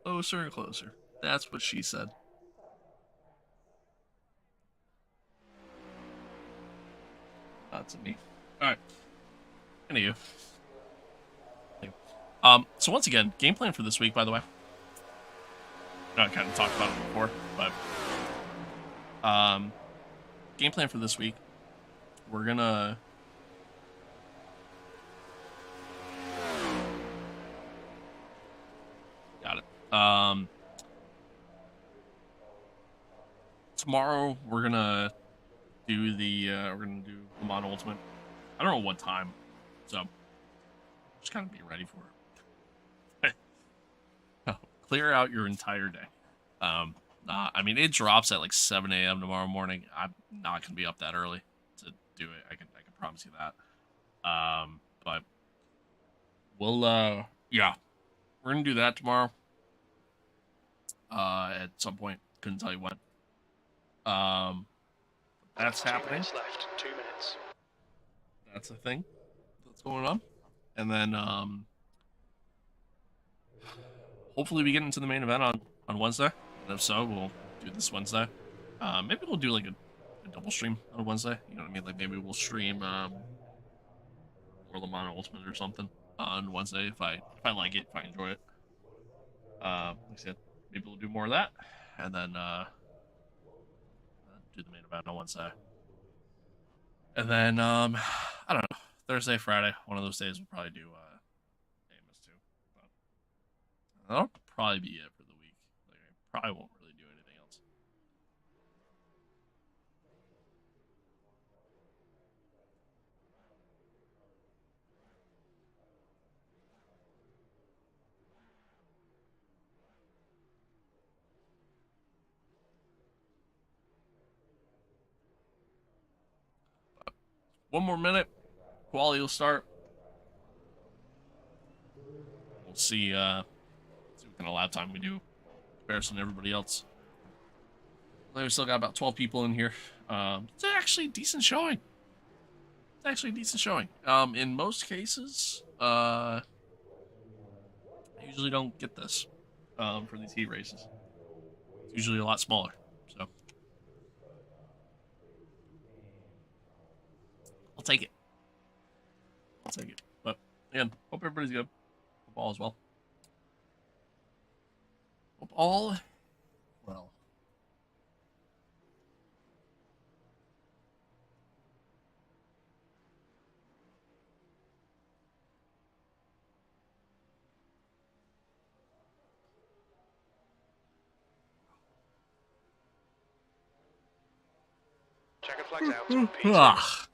Closer and closer. That's what she said. Not to me. All right. Anywho. So once again, game plan for this week, by the way. know I kind of talked about it before, but game plan for this week, we're gonna got it. Tomorrow we're gonna do Le Mans Ultimate. I don't know what time, so just kind of be ready for it. Clear out your entire day. I mean, it drops at like 7 a.m. tomorrow morning. I'm not gonna be up that early to do it. I can promise you that. But we'll yeah, we're gonna do that tomorrow. At some point, couldn't tell you when. That's happening. 2 minutes left. 2 minutes. That's a thing that's going on, and then hopefully we get into the main event on Wednesday. And if so, we'll do this Wednesday. Maybe we'll do like a double stream on Wednesday. You know what I mean? Like maybe we'll stream or Le Mans Ultimate or something on Wednesday if I like it, if I enjoy it. Like I said, maybe we'll do more of that, and then do the main event on Wednesday. And then I don't know, Thursday, Friday, one of those days we'll probably do Amos too. But that'll probably be it for the week. Like I probably won't really do anything else. But one more minute, quality will start. We'll see what kind of lap time we do in comparison to everybody else. We still got about 12 people in here. It's actually a decent showing. It's actually a decent showing. In most cases, I usually don't get this for these heat races. It's usually a lot smaller. So I'll take it. I'll take it. But again, hope everybody's good. Hope all is well. Hope all well. Checker flags out. P2.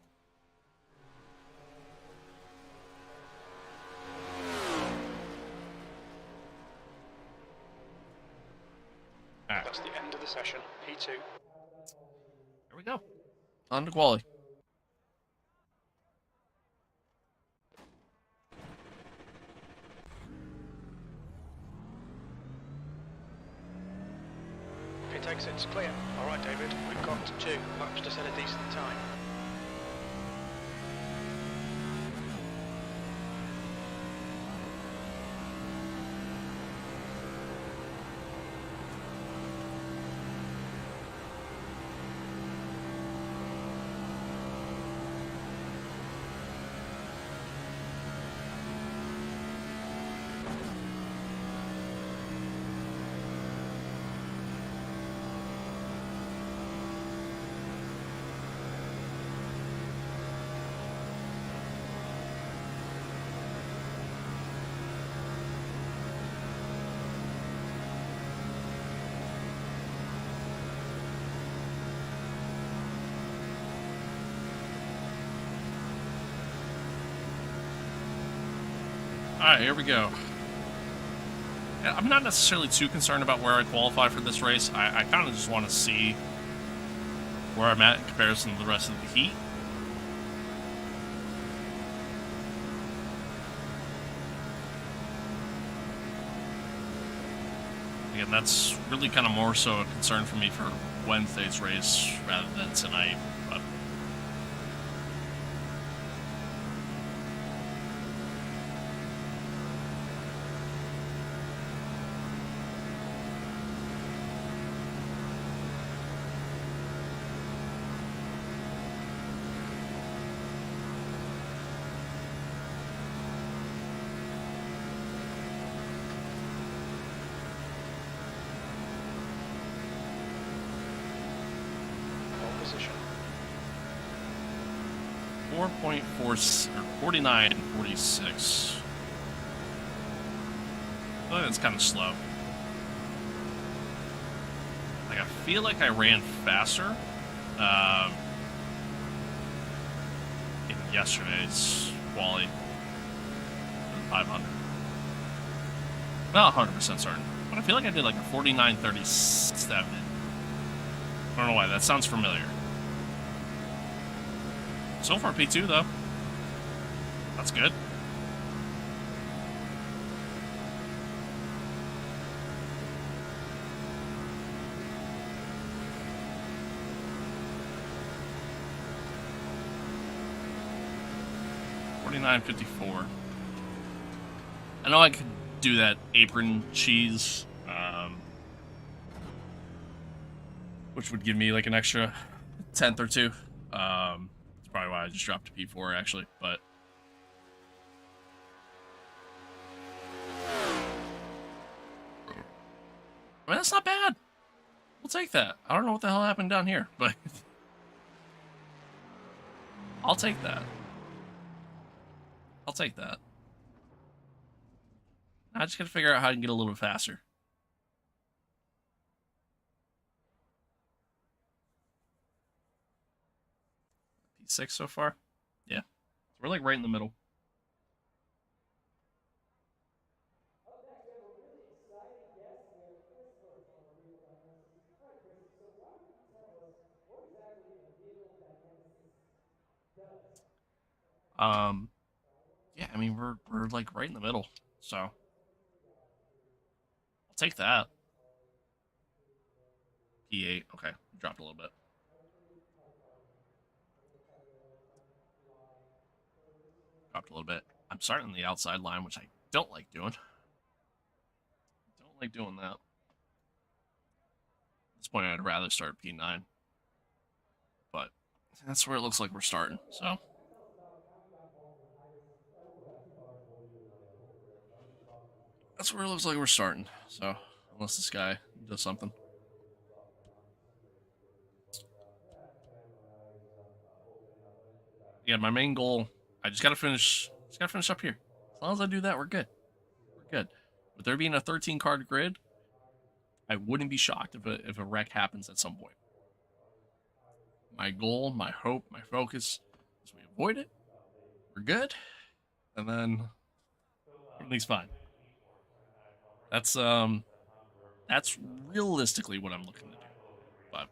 That's the end of the session. P2. Here we go. On to quality. Pit exit's clear. All right, David. We've got 2 laps to set a decent time. Alright, here we go. Yeah, I'm not necessarily too concerned about where I qualify for this race. I kind of just want to see where I'm at in comparison to the rest of the heat. Again, that's really kind of more so a concern for me for Wednesday's race rather than tonight. But 4.4 or 49.46. I feel like that's kind of slow. Like, I feel like I ran faster in yesterday's quali 500. Not 100% certain, but I feel like I did like a 49.37. I don't know why, that sounds familiar. So far P2 though. That's good. $49.54. I know I could do that apron cheese, which would give me like an extra tenth or two. That's probably why I just dropped to P4 actually, but I mean, that's not bad. We'll take that. I don't know what the hell happened down here, but I'll take that. I'll take that. I just gotta figure out how I can get a little bit faster. P6 so far? Yeah. So we're like right in the middle. Yeah, I mean we're like right in the middle, so I'll take that. P8, okay, dropped a little bit. Dropped a little bit. I'm starting the outside line, which I don't like doing. Don't like doing that. At this point, I'd rather start P9, but that's where it looks like we're starting. So that's where it looks like we're starting. So unless this guy does something. Yeah, my main goal, I just gotta finish up here. As long as I do that, we're good. We're good. With there being a 13 card grid, I wouldn't be shocked if a wreck happens at some point. My goal, my hope, my focus is we avoid it. We're good, and then everything's fine. That's realistically what I'm looking to do. But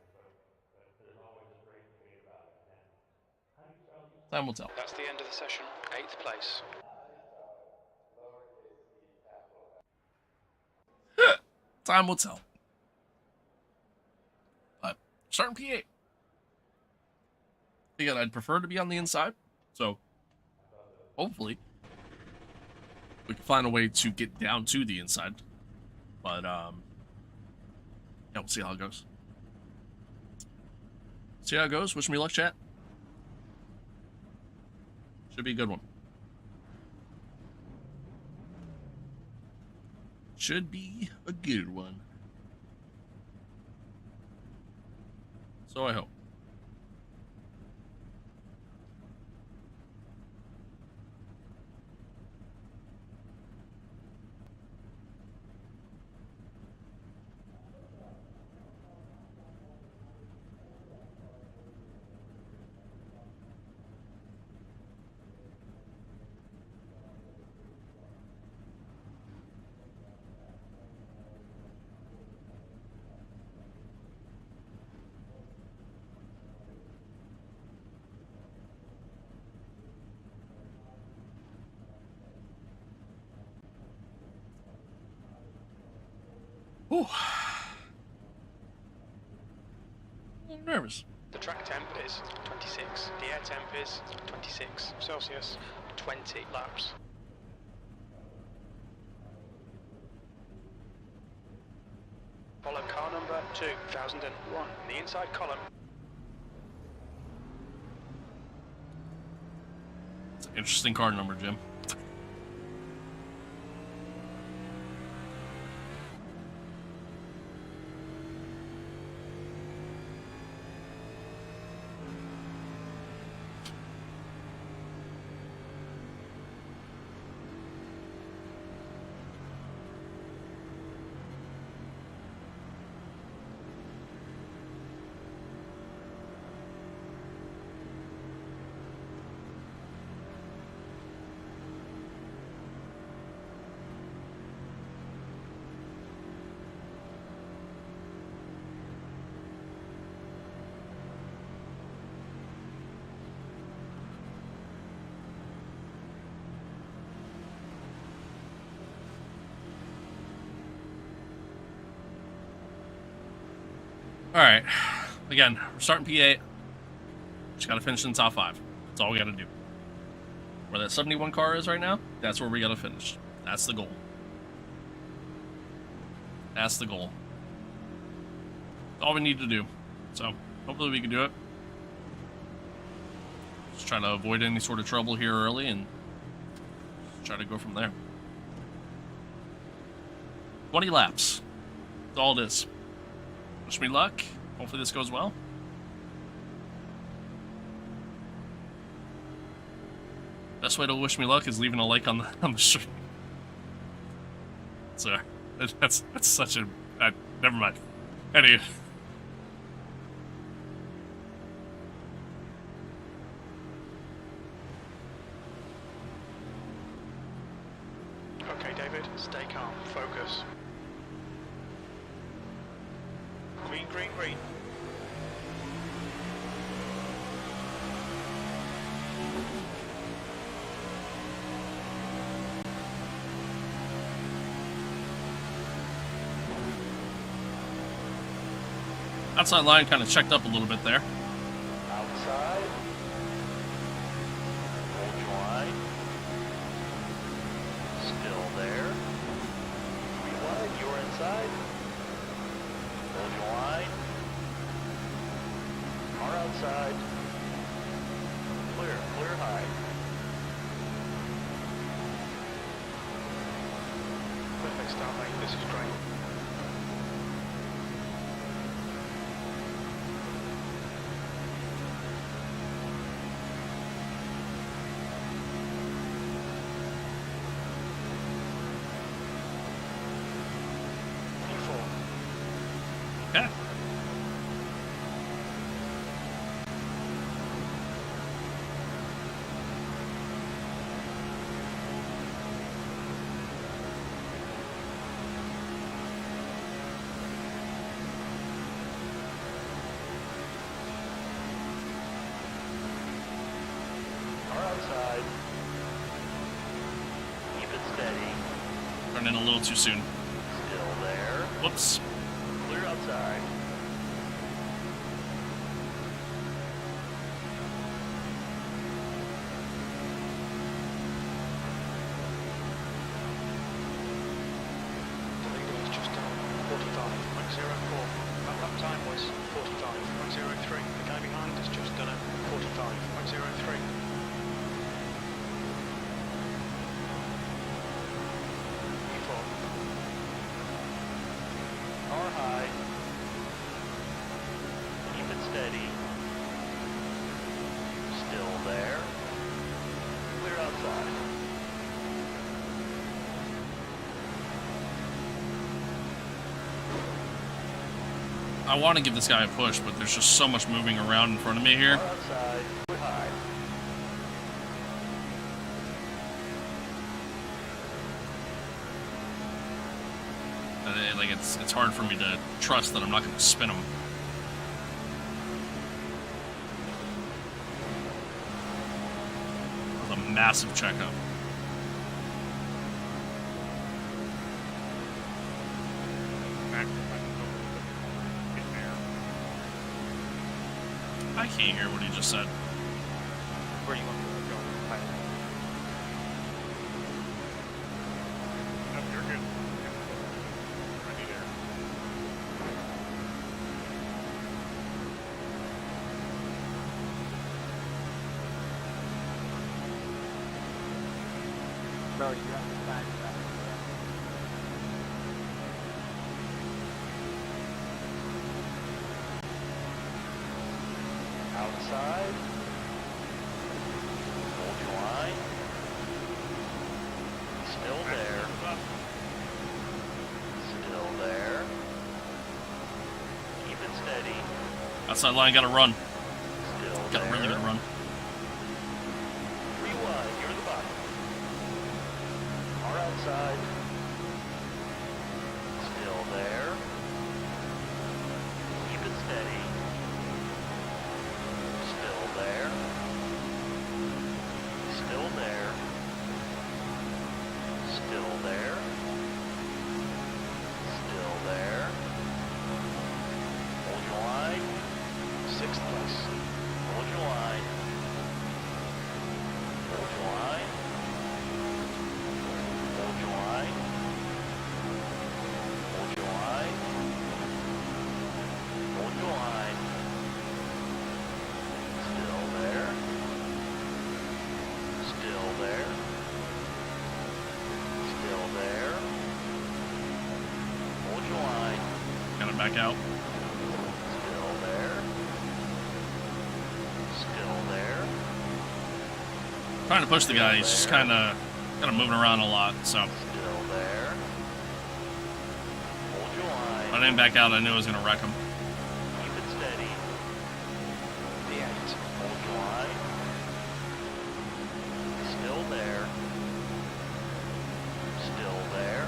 time will tell. That's the end of the session. 8th place. Time will tell. But starting P8. Again, I'd prefer to be on the inside. So hopefully we can find a way to get down to the inside. But yeah, we'll see how it goes. See how it goes. Wish me luck, chat. Should be a good one. Should be a good one. So I hope. Ooh. I'm nervous. The track temp is 26. The air temp is 26 Celsius. 20 laps. Follow car number 2001 in the inside column. It's an interesting card number, Jim. Alright. Again, we're starting P8. Just gotta finish in the top 5. That's all we gotta do. Where that 71 car is right now, that's where we gotta finish. That's the goal. That's the goal. That's all we need to do. So, hopefully we can do it. Just try to avoid any sort of trouble here early and try to go from there. 20 laps. That's all it is. Wish me luck. Hopefully this goes well. Best way to wish me luck is leaving a like on the stream. So that's such a never mind. Anyway. Okay, David, stay calm, focus. Green, green, green. Outside line kind of checked up a little bit there. Outside. Hold your line. Still there. 3 wide, you're inside. Hold your line. Car outside. Clear, clear high. Perfect start, mate. This is great. Okay. Car outside. Keep it steady. Turned in a little too soon. Still there. Whoops. Clear outside. The leader is just 45.04. That lap time was 45.03. The guy behind has just done a 45.03. P4. Car high. Keep it steady. Still there. Clear outside. I want to give this guy a push, but there's just so much moving around in front of me here. Car outside. Clear high. Like it's hard for me to trust that I'm not going to spin him. With a massive checkup. I can't hear what he just said. Where do you want me to go? No, you're good. Ready there. Bro, you have to find that. Outside. Hold your line. Still there. Still there. Keep it steady. Outside line, gotta run. Still Gotta there. really gotta run. 3 wide, you're the bottom. Car outside. Still there. Keep it steady. Still there. Still there. Still there. Still there. Hold your back out. Still there. Still there. Trying to push the guy. He's just kind of moving around a lot. So Still there. Hold your line. when I didn't back out, I knew I was gonna wreck him. Keep it steady. V8. Hold your line. Still there. Still there.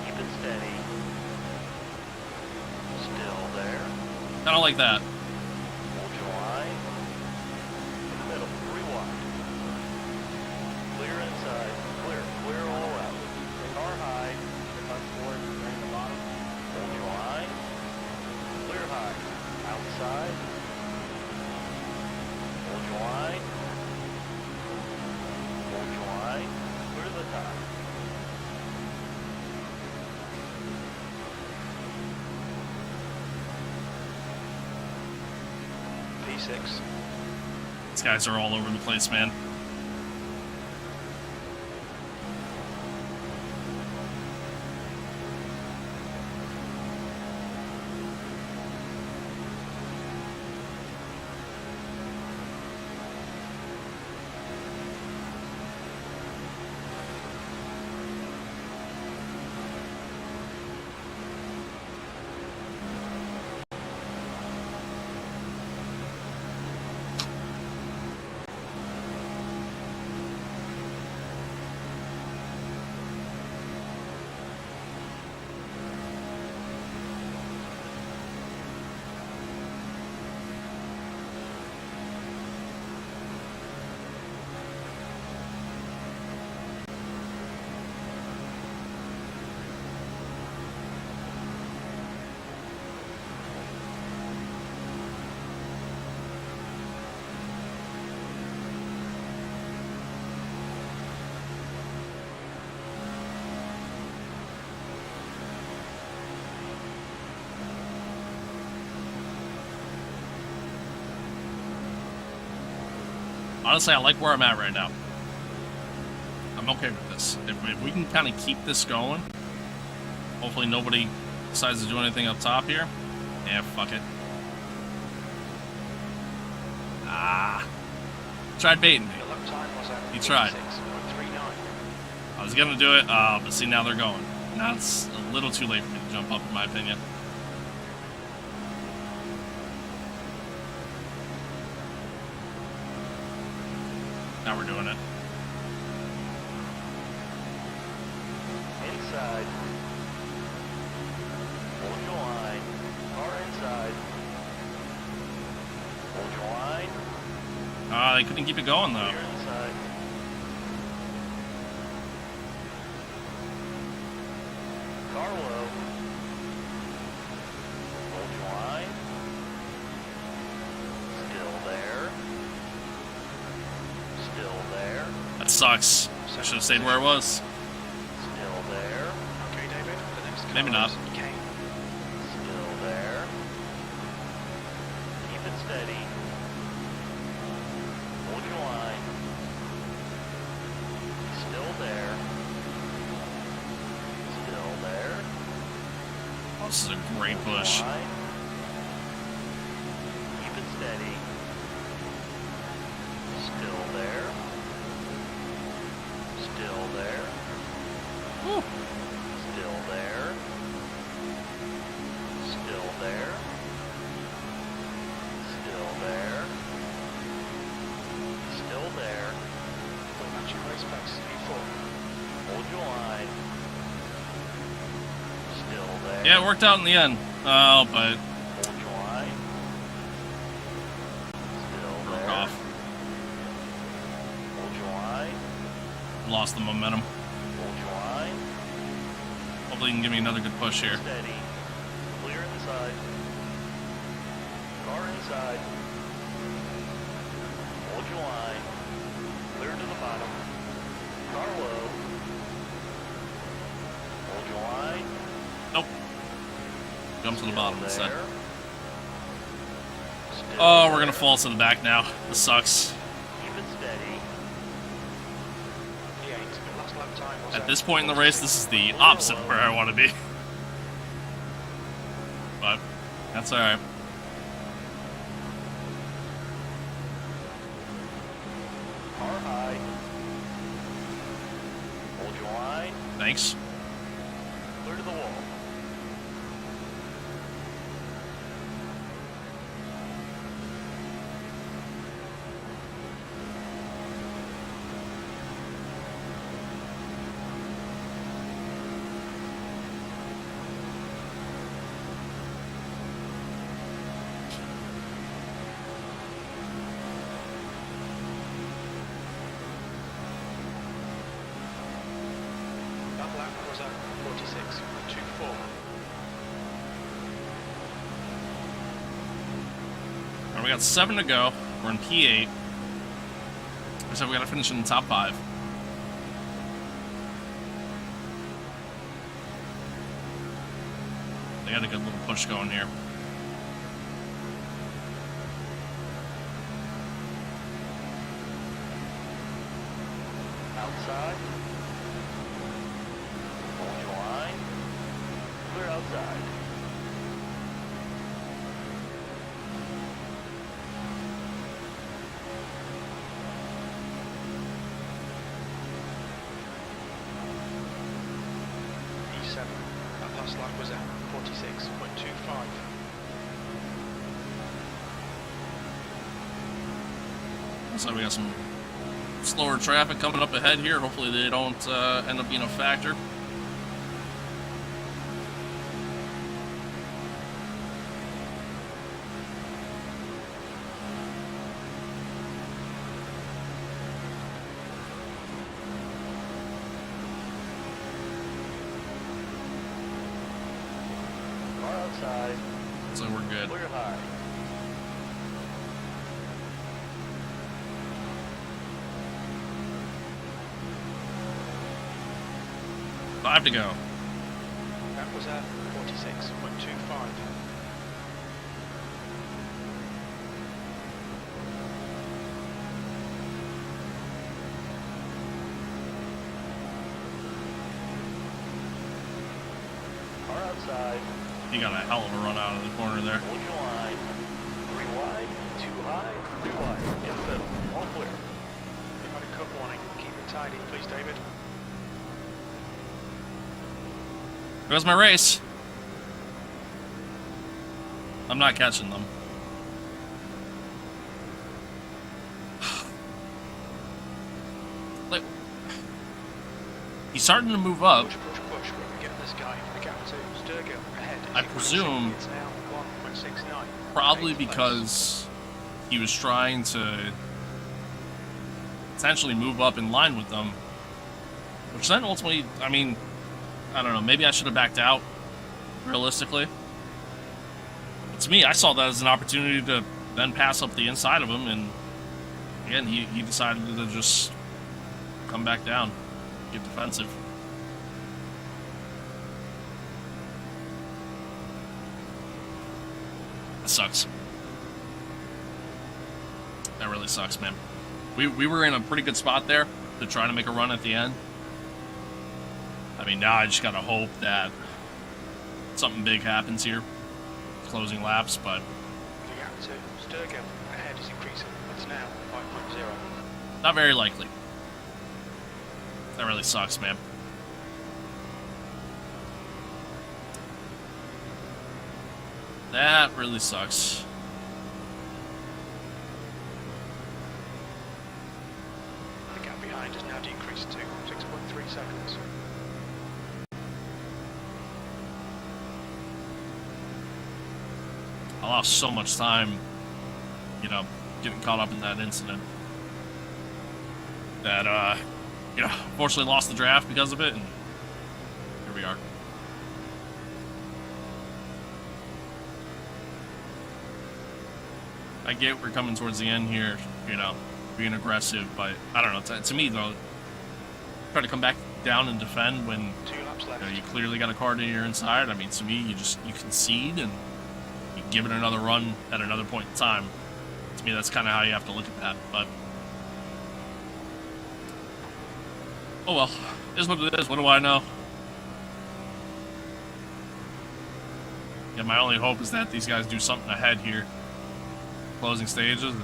Keep it steady. Still there. Kind of like that. Hold your line. In the middle. 3 wide. Clear inside. Clear. Clear all around. Car high. Hold your line. Clear high. Outside. Hold your line. Hold your line. Clear the top. P6. These guys are all over the place, man. Honestly, I like where I'm at right now. I'm okay with this. If we can kind of keep this going, hopefully nobody decides to do anything up top here. Yeah, fuck it. Ah. Tried baiting me. The lap time was at He tried. 56.39. I was gonna do it, but see, now they're going. Now it's a little too late for me to jump up, in my opinion. Now we're doing it. Inside. Hold your line. Car inside. Hold your line. They couldn't keep it going, though. Clear inside. Car low. Hold your line. Still there. Still there. That sucks. I should have stayed where I was. Still there. Okay, David. The next car Maybe not. is Kane. Still there. Keep it steady. Hold your line. Still there. Still there. Oh, this is a great push. Line. Keep it steady. Still there. Still there. Woo. Still there. Still there. Still there. Still there. Full matching race pace. E4. Hold your line. Still there. Yeah, it worked out in the end. Oh, but Hold your line. Still broke there. off. Hold your line. Lost the momentum. Hold your line. Hopefully, you can give me another good push here. Steady. Clear inside. Car inside. Hold your line. Clear to the bottom. Car low. Hold your line. Nope. Jump to the bottom Still instead. there. Still Oh, we're gonna there. fall to the back now. This sucks. Keep it steady. V8. The last lap time was At this point in the race, this is the opposite of where I want to be. That's all right. Car high. Hold your line. Thanks. Clear to the wall. That lap was at 46.24. All right, we got 7 to go. We're in P8. So we got to finish in the top 5. They got a good little push going here. Outside. Hold your line. Clear outside. P7. That last lap was at 46.25. So we got some slower traffic coming up ahead here. Hopefully they don't end up being a factor. Car outside. So we're good. Clear high. Five to go. That was at 46.25. Car outside. He got a hell of a run out of the corner there. Hold your line. 3 wide. 2 high. 3 wide. In the middle. All clear. You've had a cut warning. Keep it tidy, please, David. There goes my race. I'm not catching them. Like, he's starting to move up. Push, push, push. We're getting this guy. The gap to Sturgill ahead. I presume It's now 1.69. probably Eighth place. because he was trying to essentially move up in line with them. Which then ultimately, I mean, I don't know, maybe I should have backed out, realistically. But to me, I saw that as an opportunity to then pass up the inside of him, and again, he decided to just come back down, get defensive. That sucks. That really sucks, man. We were in a pretty good spot there to try to make a run at the end. I mean, now I just gotta hope that something big happens here, closing laps, but The gap to Sturgill ahead is increasing. It's now 5.0. not very likely. That really sucks, man. That really sucks. The gap behind has now decreased to 6.3 seconds. I lost so much time, you know, getting caught up in that incident that, you know, unfortunately lost the draft because of it, and here we are. I get we're coming towards the end here, you know, being aggressive, but I don't know. To me, though, try to come back down and defend when 2 laps left. you clearly got a car to your inside. I mean, to me, you concede and you give it another run at another point in time. To me, that's kind of how you have to look at that. But oh well, it is what it is. What do I know? Yeah, my only hope is that these guys do something ahead here. Closing stages and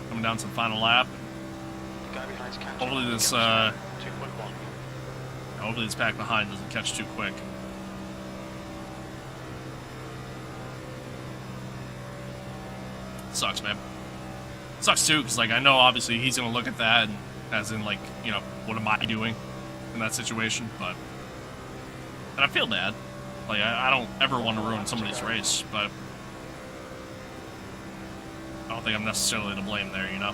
coming down to the final lap. The guy behind's catching. Hopefully this, 2.1. hopefully this pack behind doesn't catch too quick. Sucks, man. Sucks too, because like I know obviously he's gonna look at that and, as in like, you know, what am I doing in that situation? But and I feel bad. Like I don't ever want to ruin somebody's race, but I don't think I'm necessarily to blame there, you know.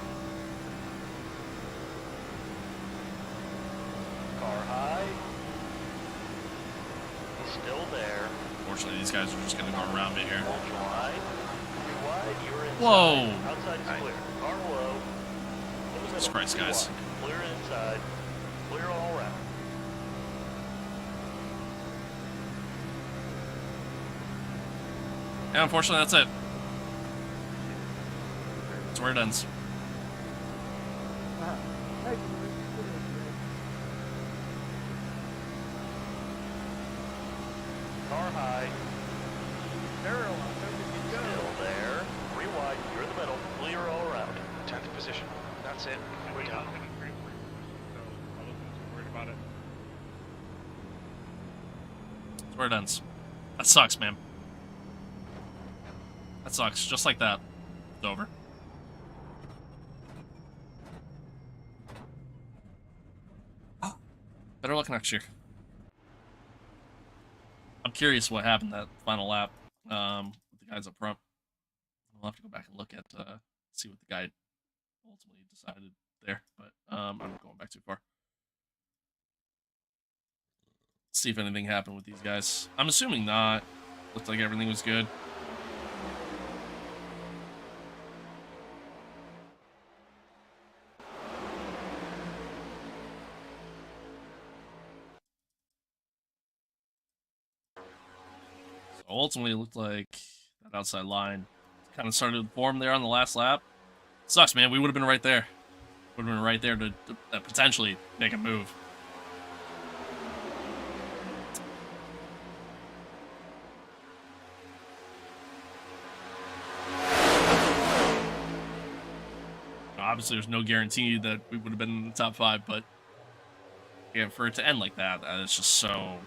Car high. He's still there. Fortunately, these guys are just gonna go around me here. Ultra wide. Too wide. You're inside. Whoa! Outside is clear. Car low. Jesus Christ, guys. Clear inside. Clear all around. Yeah, unfortunately, that's it. That's where it ends. Car high. Still there. 3 wide. You're in the middle. Clear all around. 10th position. That's it. We're done. So I wasn't too worried about it. That's where it ends. That sucks, man. That sucks. Just like that. It's over. Better luck next year. I'm curious what happened that final lap with the guys up front. We'll have to go back and look at see what the guy ultimately decided there, but I'm not going back too far. See if anything happened with these guys. I'm assuming not. Looked like everything was good. So ultimately, it looked like that outside line kind of started to form there on the last lap. Sucks, man. We would have been right there. Would have been right there to potentially make a move. Obviously, there's no guarantee that we would have been in the top 5, but yeah, for it to end like that, it's just so...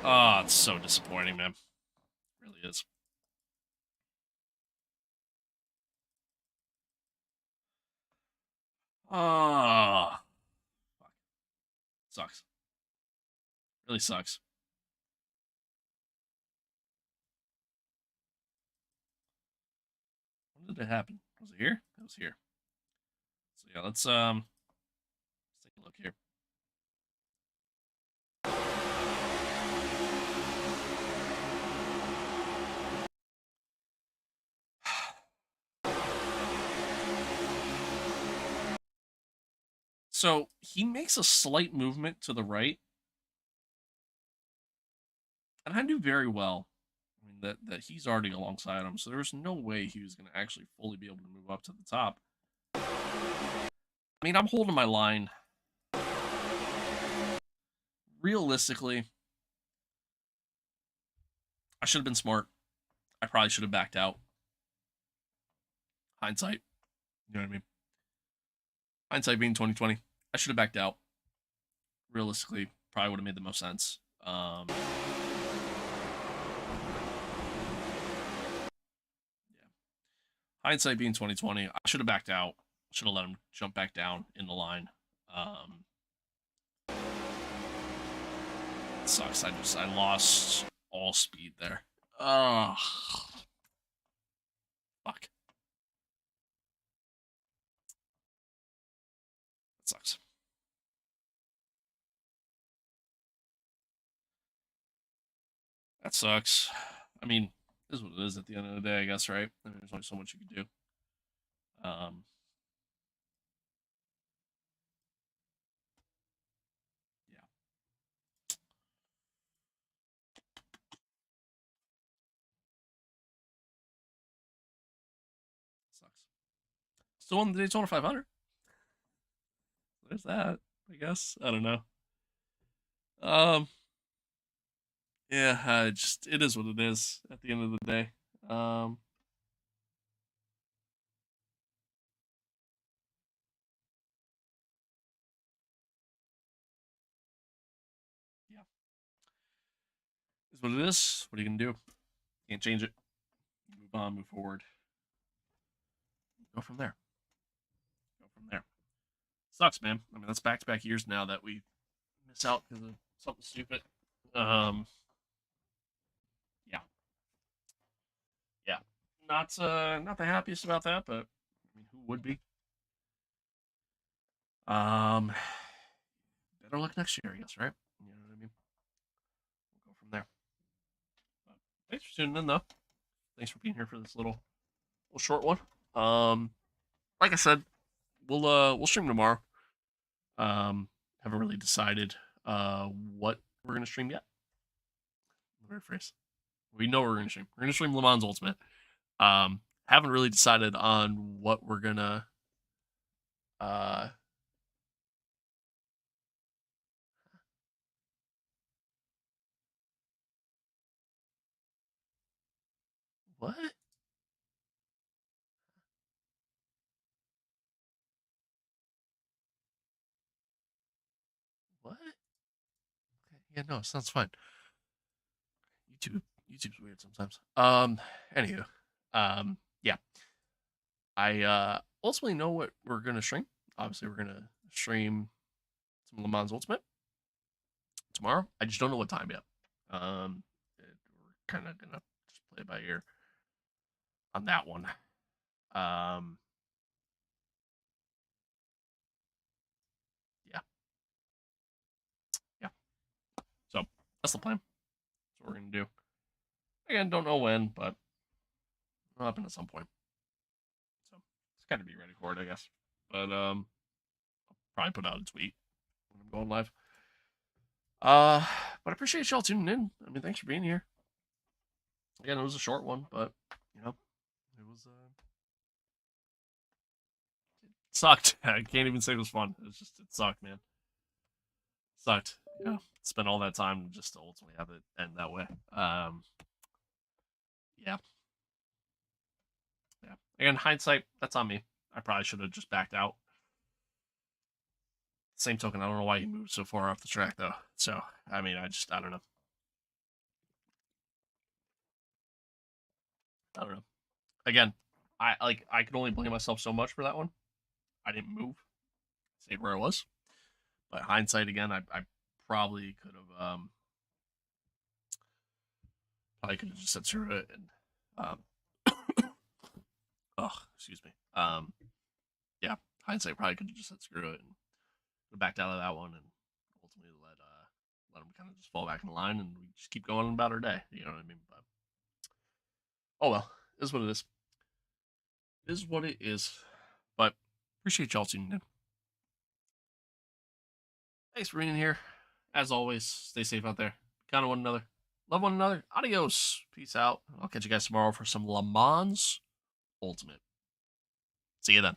Oh, it's so disappointing, man. It really is. Oh, fuck. Sucks. Really sucks. When did it happen? Was it here? It was here. So yeah, let's take a look here. So he makes a slight movement to the right, and I knew very well, I mean, that he's already alongside him, so there was no way he was going to actually fully be able to move up to the top. I mean, I'm holding my line. Realistically, I should have been smart. I probably should have backed out. Hindsight. You know what I mean? Hindsight being 2020. I should have backed out. Realistically, probably would have made the most sense. Yeah. Hindsight being 2020, I should have backed out. Should have let him jump back down in the line. It sucks. I lost all speed there. Oh, fuck. That sucks. That sucks. I mean, this is what it is at the end of the day, I guess, right? I mean, there's only so much you can do. Yeah. Sucks. Still on the Daytona 500. There's that, I guess. I don't know. Yeah, it is what it is at the end of the day. Um, yeah, is what it is. What are you gonna do? Can't change it. Move on, move forward. Go from there. Go from there. Sucks, man. I mean, that's back to back years now that we miss out because of something stupid. Um, yeah, yeah. Not the happiest about that, but I mean, who would be? Um, better luck next year, I guess, right? You know what I mean? We'll go from there. But thanks for tuning in, though. Thanks for being here for this little short one. Like I said, we'll stream tomorrow. Haven't really decided what we're gonna stream yet. Weird phrase. We know we're gonna stream. We're gonna stream Le Mans Ultimate. Haven't really decided on what we're gonna uh what? What? Okay, yeah, no, sounds fine. YouTube YouTube's weird sometimes. Anywho. Yeah. I ultimately know what we're gonna stream. Obviously we're gonna stream some Le Mans Ultimate tomorrow. I just don't know what time yet. We're kind of gonna just play it by ear on that one. Um, yeah, yeah. So that's the plan. That's what we're gonna do. Again, don't know when, but it'll happen at some point. So it's kind of be ready for it, I guess. But I'll probably put out a tweet when I'm going live. But I appreciate y'all tuning in. I mean, thanks for being here. Again, it was a short one, but you know, it was it sucked. I can't even say it was fun. It sucked, man. It sucked. Yeah, spent all that time just to ultimately have it end that way. Yeah, yeah. Again, hindsight, that's on me. I probably should have just backed out. Same token, I don't know why he moved so far off the track though. So I mean, I don't know. I don't know. Again, I can only blame myself so much for that one. I didn't move. Stayed where I was. But hindsight again, I probably could have just said screw it and oh, excuse me. Yeah, hindsight probably could have just said screw it and backed out of that one and ultimately let them kind of just fall back in line and we just keep going about our day. You know what I mean? But oh well, it is what it is. It is what it is. But appreciate y'all tuning in. Thanks for being here. As always, stay safe out there. Be kind of one another. Love one another. Adios. Peace out. I'll catch you guys tomorrow for some Le Mans Ultimate. See you then.